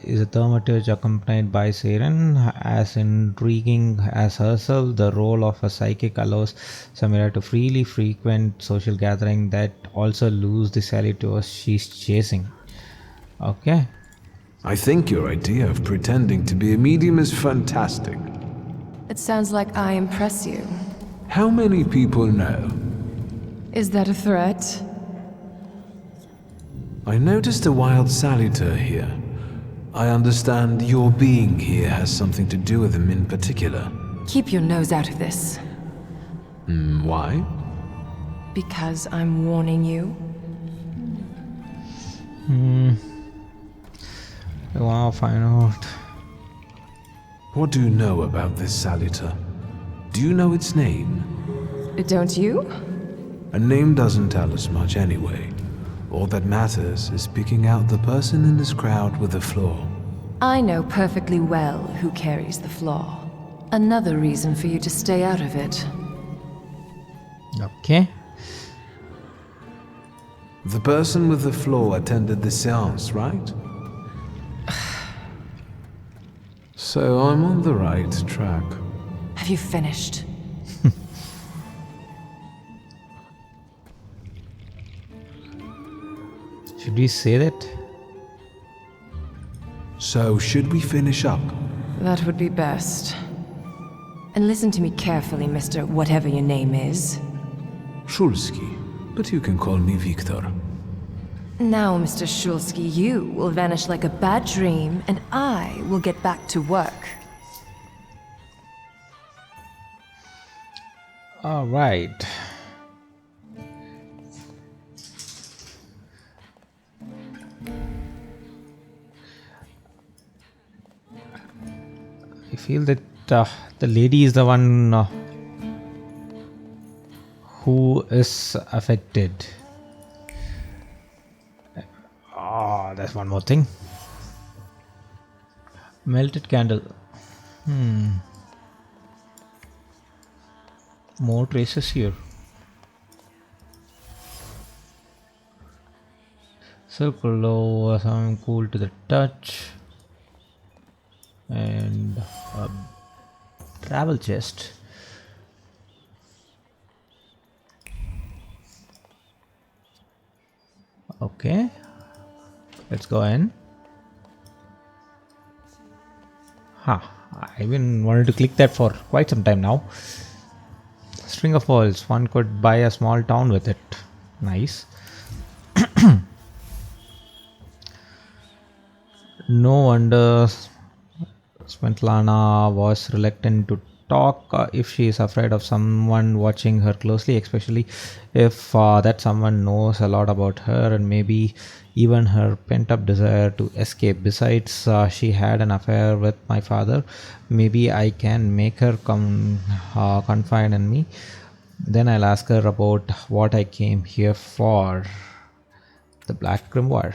is a thaumaturge accompanied by siren, as intriguing as herself, the role of a psychic allows Samira to freely frequent social gatherings that also lose the salutors she's chasing. Okay. I think your idea of pretending to be a medium is fantastic. It sounds like I impress you. How many people know? Is that a threat? I noticed a wild saluter here. I understand your being here has something to do with him in particular. Keep your nose out of this. Why? Because I'm warning you. I want to find out. What do you know about this saluter? Do you know its name? Don't you? A name doesn't tell us much anyway. All that matters is picking out the person in this crowd with a flaw. I know perfectly well who carries the flaw. Another reason for you to stay out of it. Okay. The person with the flaw attended the seance, right? So I'm on the right track. Have you finished? Should we say that? So should we finish up? That would be best. And listen to me carefully, Mr. Whatever your name is. Shulsky, but you can call me Victor. Now, Mr. Shulsky, you will vanish like a bad dream, and I will get back to work. All right. I feel that the lady is the one who is affected. That's one more thing. Melted candle. More traces here. Circle low, something cool to the touch. And a travel chest. Okay. Let's go in. I've been wanting to click that for quite some time now. String of pearls. One could buy a small town with it. Nice. No wonder Svetlana was reluctant to talk if she is afraid of someone watching her closely, especially if that someone knows a lot about her and maybe even her pent-up desire to escape. Besides, she had an affair with my father. Maybe I can make her confide in me. Then I'll ask her about what I came here for. The Black Grimoire.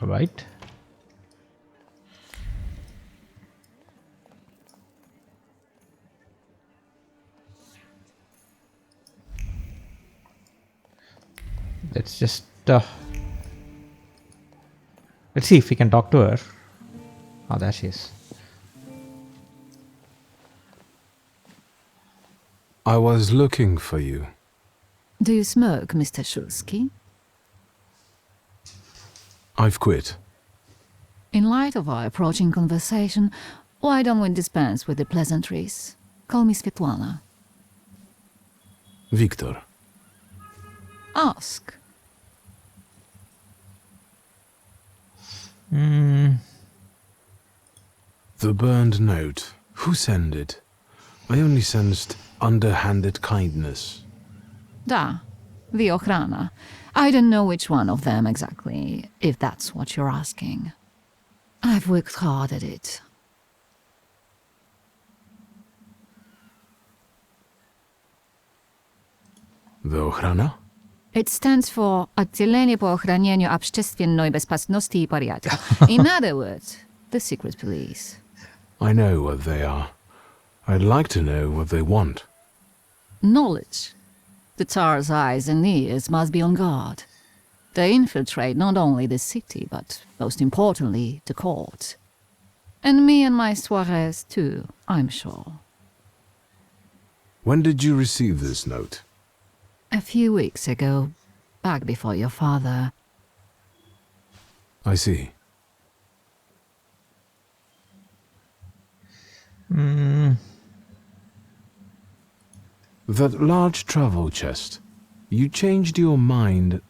All right. Let's just let's see if we can talk to her. Oh, there she is. I was looking for you. Do you smoke, Mr. Shulsky? I've quit. In light of our approaching conversation, why don't we dispense with the pleasantries? Call me Svetlana. Victor. Ask. Hmm. The burned note. Who sent it? I only sensed underhanded kindness. Da, the Ochrana. I don't know which one of them exactly, if that's what you're asking. I've worked hard at it. The Ochrana? It stands for Отделение по охранению общественной безопасности и порядка. In other words, the secret police. I know what they are. I'd like to know what they want. Knowledge. The Tsar's eyes and ears must be on guard. They infiltrate not only the city, but most importantly, the court. And me and my soirees too, I'm sure. When did you receive this note? A few weeks ago, back before your father. I see. That large travel chest. You changed your mind.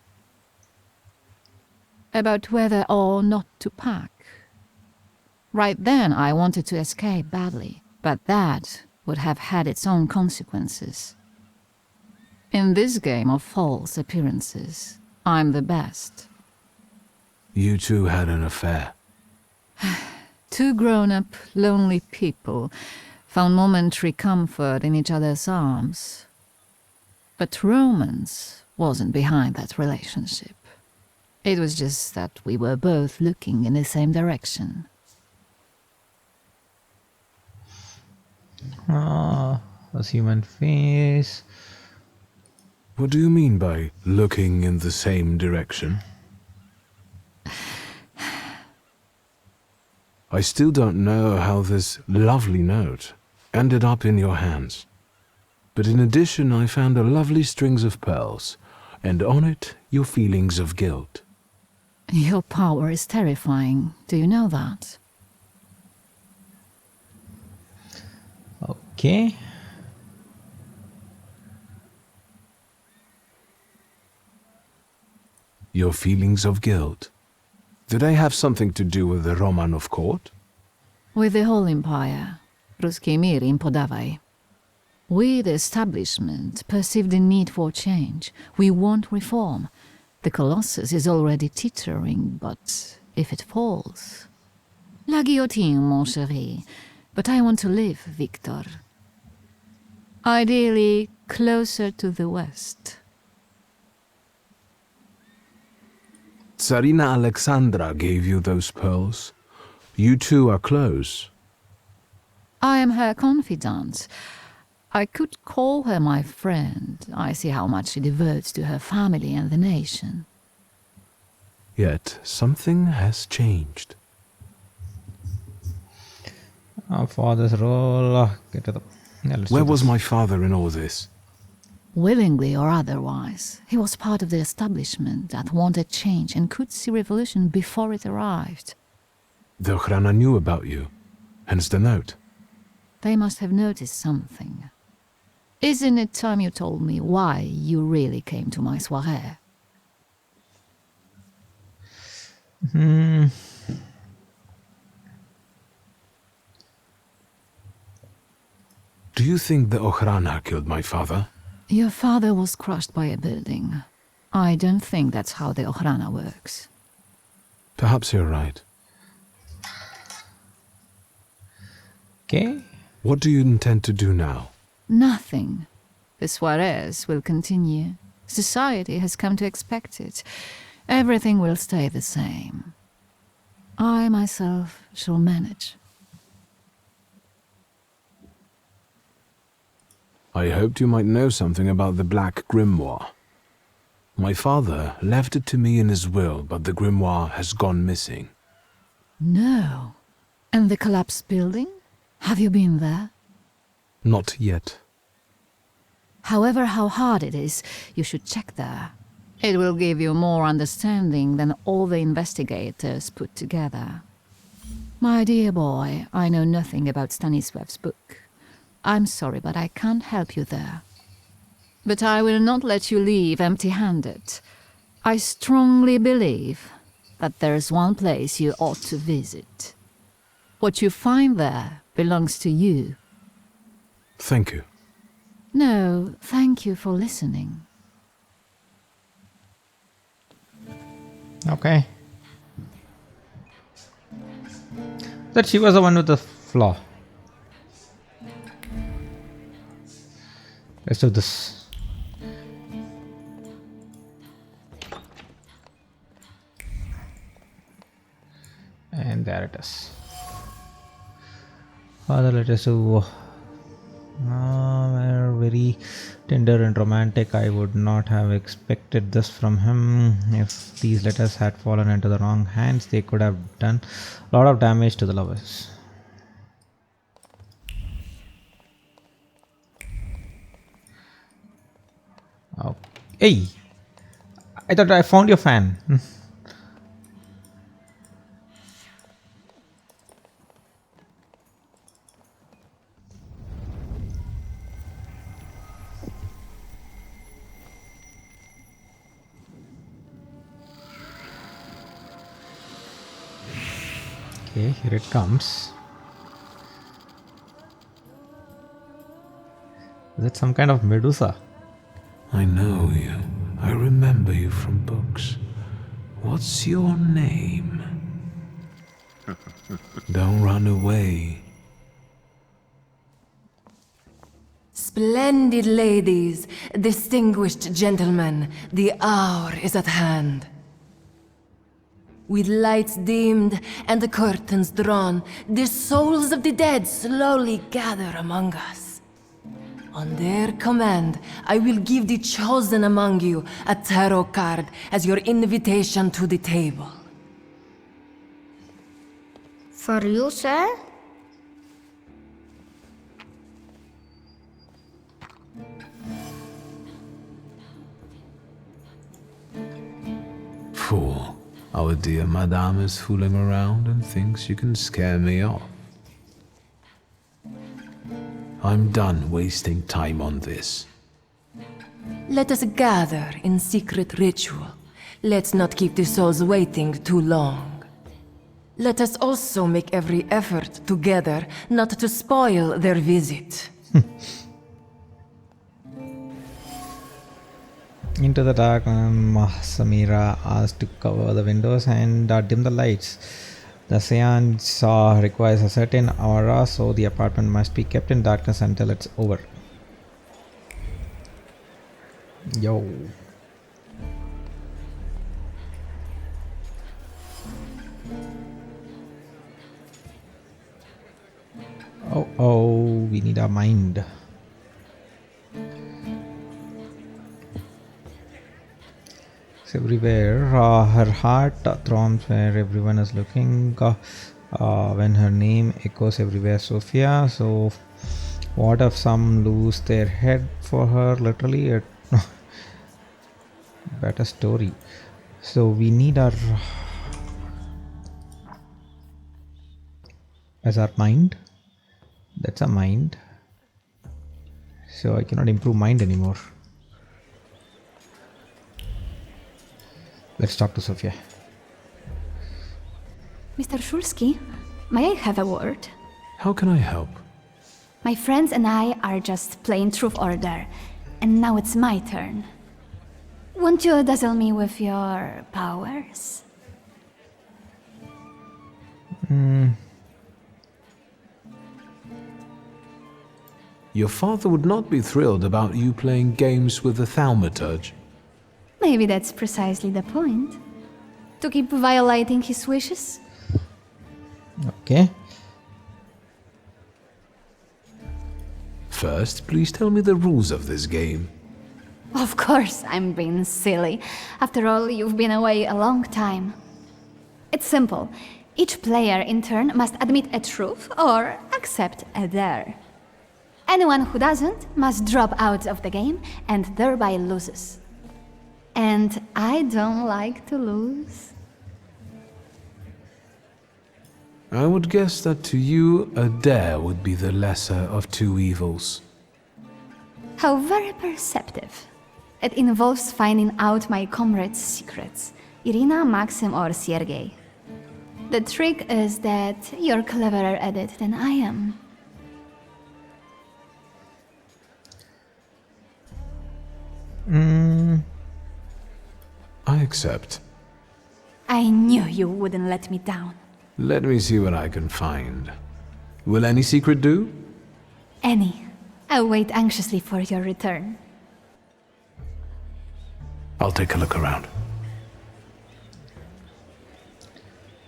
About whether or not to pack. Right then I wanted to escape badly, but that would have had its own consequences. In this game of false appearances, I'm the best. You two had an affair. Two grown-up, lonely people found momentary comfort in each other's arms. But romance wasn't behind that relationship. It was just that we were both looking in the same direction. Ah, a human face. What do you mean by looking in the same direction? I still don't know how this lovely note ended up in your hands. But in addition, I found a lovely strings of pearls, and on it, your feelings of guilt. Your power is terrifying. Do you know that? Okay. Your feelings of guilt. Did they have something to do with the Romanov court? With the whole empire. Ruski mir im podawaj. We, the establishment, perceive the need for change. We want reform. The Colossus is already teetering, but if it falls... La guillotine, mon chéri. But I want to live, Victor. Ideally, closer to the west. Tsarina Alexandra gave you those pearls. You two are close. I am her confidant. I could call her my friend. I see how much she devotes to her family and the nation. Yet something has changed. Our father's role. Get to the. Yeah, Where was my father in all this? Willingly or otherwise, he was part of the establishment that wanted change and could see revolution before it arrived. The Ochrana knew about you, hence the note. They must have noticed something. Isn't it time you told me why you really came to my soirée? Do you think the Ochrana killed my father? Your father was crushed by a building. I don't think that's how the Ochrana works. Perhaps you're right. Okay. What do you intend to do now? Nothing. The soirées will continue. Society has come to expect it. Everything will stay the same. I myself shall manage. I hoped you might know something about the Black Grimoire. My father left it to me in his will, but the grimoire has gone missing. No. And the collapsed building? Have you been there? Not yet. However, how hard it is, you should check there. It will give you more understanding than all the investigators put together. My dear boy, I know nothing about Stanisław's book. I'm sorry, but I can't help you there. But I will not let you leave empty-handed. I strongly believe that there's one place you ought to visit. What you find there belongs to you. Thank you. No, thank you for listening. Okay. That she was the one with the flaw. Let's do this. And there it is. Father, let us do very tender and romantic. I would not have expected this from him. If these letters had fallen into the wrong hands, they could have done a lot of damage to the lovers. Oh, hey! I thought I found your fan. Okay, here it comes. Is it some kind of Medusa? I know you. I remember you from books. What's your name? Don't run away. Splendid ladies, distinguished gentlemen, the hour is at hand. With lights dimmed and the curtains drawn, the souls of the dead slowly gather among us. On their command, I will give the chosen among you a tarot card as your invitation to the table. For you, sir? Fool. Our dear madame is fooling around and thinks you can scare me off. I'm done wasting time on this. Let us gather in secret ritual. Let's not keep the souls waiting too long. Let us also make every effort together not to spoil their visit. Into the dark, Samira asked to cover the windows and dim the lights. The seance requires a certain aura, so the apartment must be kept in darkness until it's over. Yo. Oh, we need a mind. Everywhere, her heart throbs where everyone is looking. When her name echoes everywhere, Sophia. So, what if some lose their head for her? Literally, better story. So we need our as our mind. That's a mind. So I cannot improve mind anymore. Let's talk to Sophia. Mr. Shulsky, may I have a word? How can I help? My friends and I are just playing Truth Order, and now it's my turn. Won't you dazzle me with your powers? Your father would not be thrilled about you playing games with the Thaumaturge. Maybe that's precisely the point. To keep violating his wishes? Okay. First, please tell me the rules of this game. Of course, I'm being silly. After all, you've been away a long time. It's simple. Each player in turn must admit a truth or accept a dare. Anyone who doesn't must drop out of the game and thereby loses. And I don't like to lose. I would guess that to you, a dare would be the lesser of two evils. How very perceptive. It involves finding out my comrades' secrets, Irina, Maxim, or Sergei. The trick is that you're cleverer at it than I am. I accept. I knew you wouldn't let me down. Let me see what I can find. Will any secret do? Any. I'll wait anxiously for your return. I'll take a look around.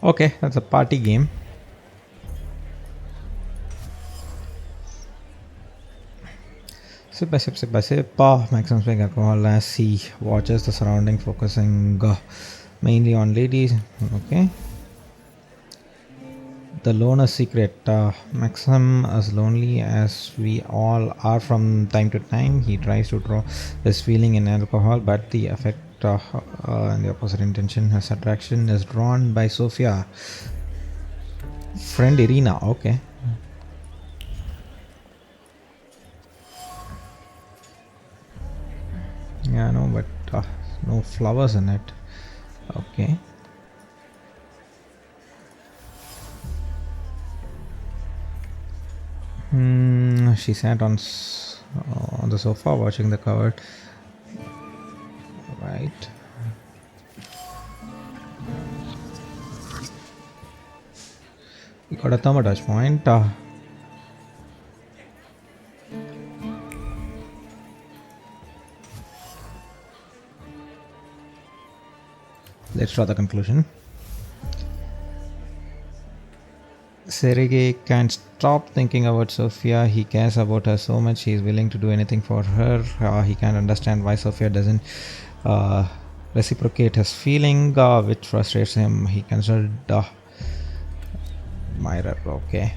Okay, that's a party game. Sip by sip, sip by sip. Maximum swing alcohol as he watches the surrounding, focusing mainly on ladies. Okay. The loner secret. Maxim, as lonely as we all are from time to time, he tries to draw his feeling in alcohol, but the effect and the opposite intention. His attraction is drawn by Sofia. Friend Irina. Okay. Yeah, no, but no flowers in it. Okay. She sat on the sofa watching the cupboard. Right. We got a Thaumaturge point. Let's draw the conclusion. Sergei can't stop thinking about Sofia. He cares about her so much. He is willing to do anything for her. He can't understand why Sofia doesn't reciprocate his feeling, which frustrates him. He considered Myra. Okay.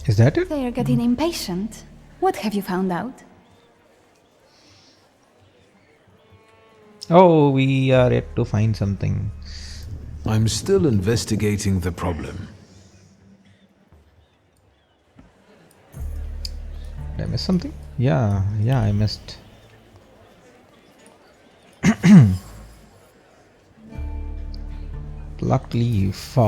Is that it? They're getting impatient. What have you found out? Oh, we are yet to find something. I'm still investigating the problem. Did I miss something? Yeah, I missed. Plucked leaf.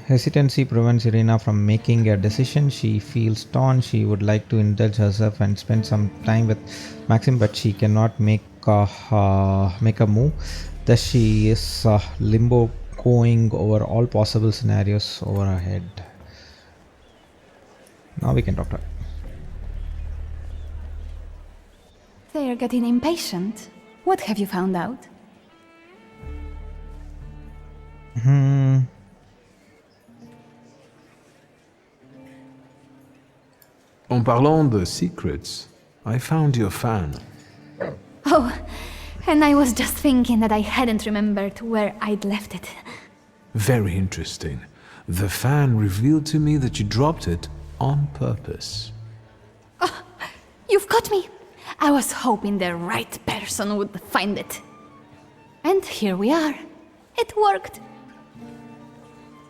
Hesitancy prevents Irina from making a decision. She feels torn. She would like to indulge herself and spend some time with Maxim, but she cannot make a move. Thus, she is limbo, going over all possible scenarios over her head. Now we can talk to her. They're getting impatient. What have you found out? En parlant de secrets, I found your fan. Oh, and I was just thinking that I hadn't remembered where I'd left it. Very interesting. The fan revealed to me that you dropped it on purpose. Oh, you've got me. I was hoping the right person would find it. And here we are. It worked.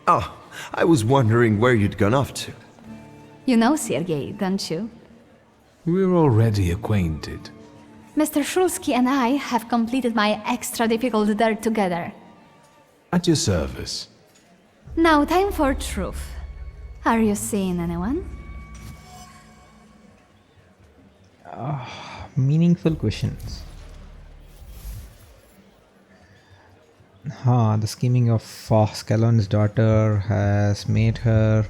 Oh, I was wondering where you'd gone off to. You know Sergei, don't you? We're already acquainted. Mr. Shulsky and I have completed my extra difficult dirt together. At your service. Now time for truth. Are you seeing anyone? Meaningful questions. The scheming of Scallon's daughter has made her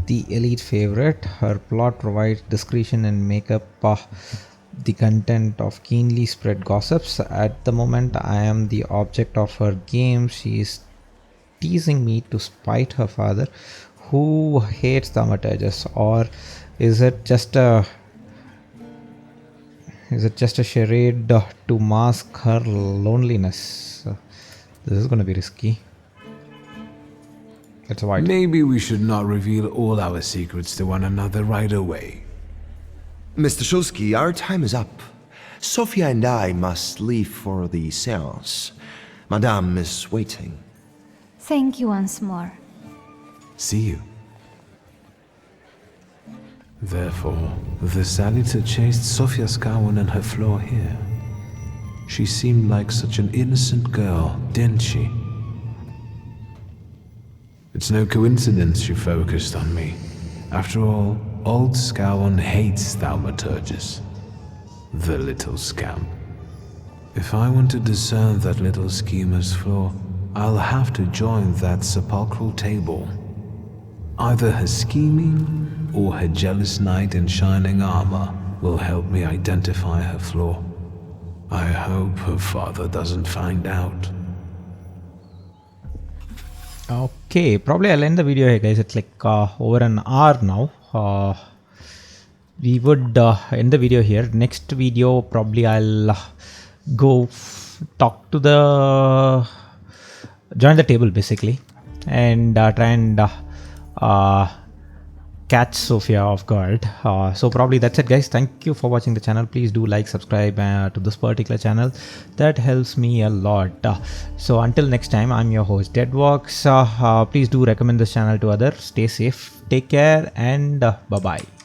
the elite favorite. Her plot provides discretion and makeup the content of keenly spread gossips. At the moment, I am the object of her game. She is teasing me to spite her father, who hates thaumaturges. Or is it just a charade to mask her loneliness? This is going to be risky. It's white. Maybe we should not reveal all our secrets to one another right away. Mr. Shulsky, our time is up. Sofia and I must leave for the seance. Madame is waiting. Thank you once more. see you. Therefore, the Salita chased Sofia Scowen and her floor here. She seemed like such an innocent girl, didn't she? It's no coincidence she focused on me. After all, old Scowen hates Thaumaturges. The little scamp. If I want to discern that little schemer's flaw, I'll have to join that sepulchral table. Either her scheming or her jealous knight in shining armor will help me identify her flaw. I hope her father doesn't find out. Okay, probably I'll end the video here, guys. It's like over an hour now. We would end the video here. Next video, probably I'll go talk to join the table basically, and try and catch Sofia off guard. So probably that's it, guys. Thank you for watching the channel. Please do like, subscribe to this particular channel. That helps me a lot. So until next time, I'm your host Deadwalks. Please do recommend this channel to others. Stay safe, take care, and bye bye.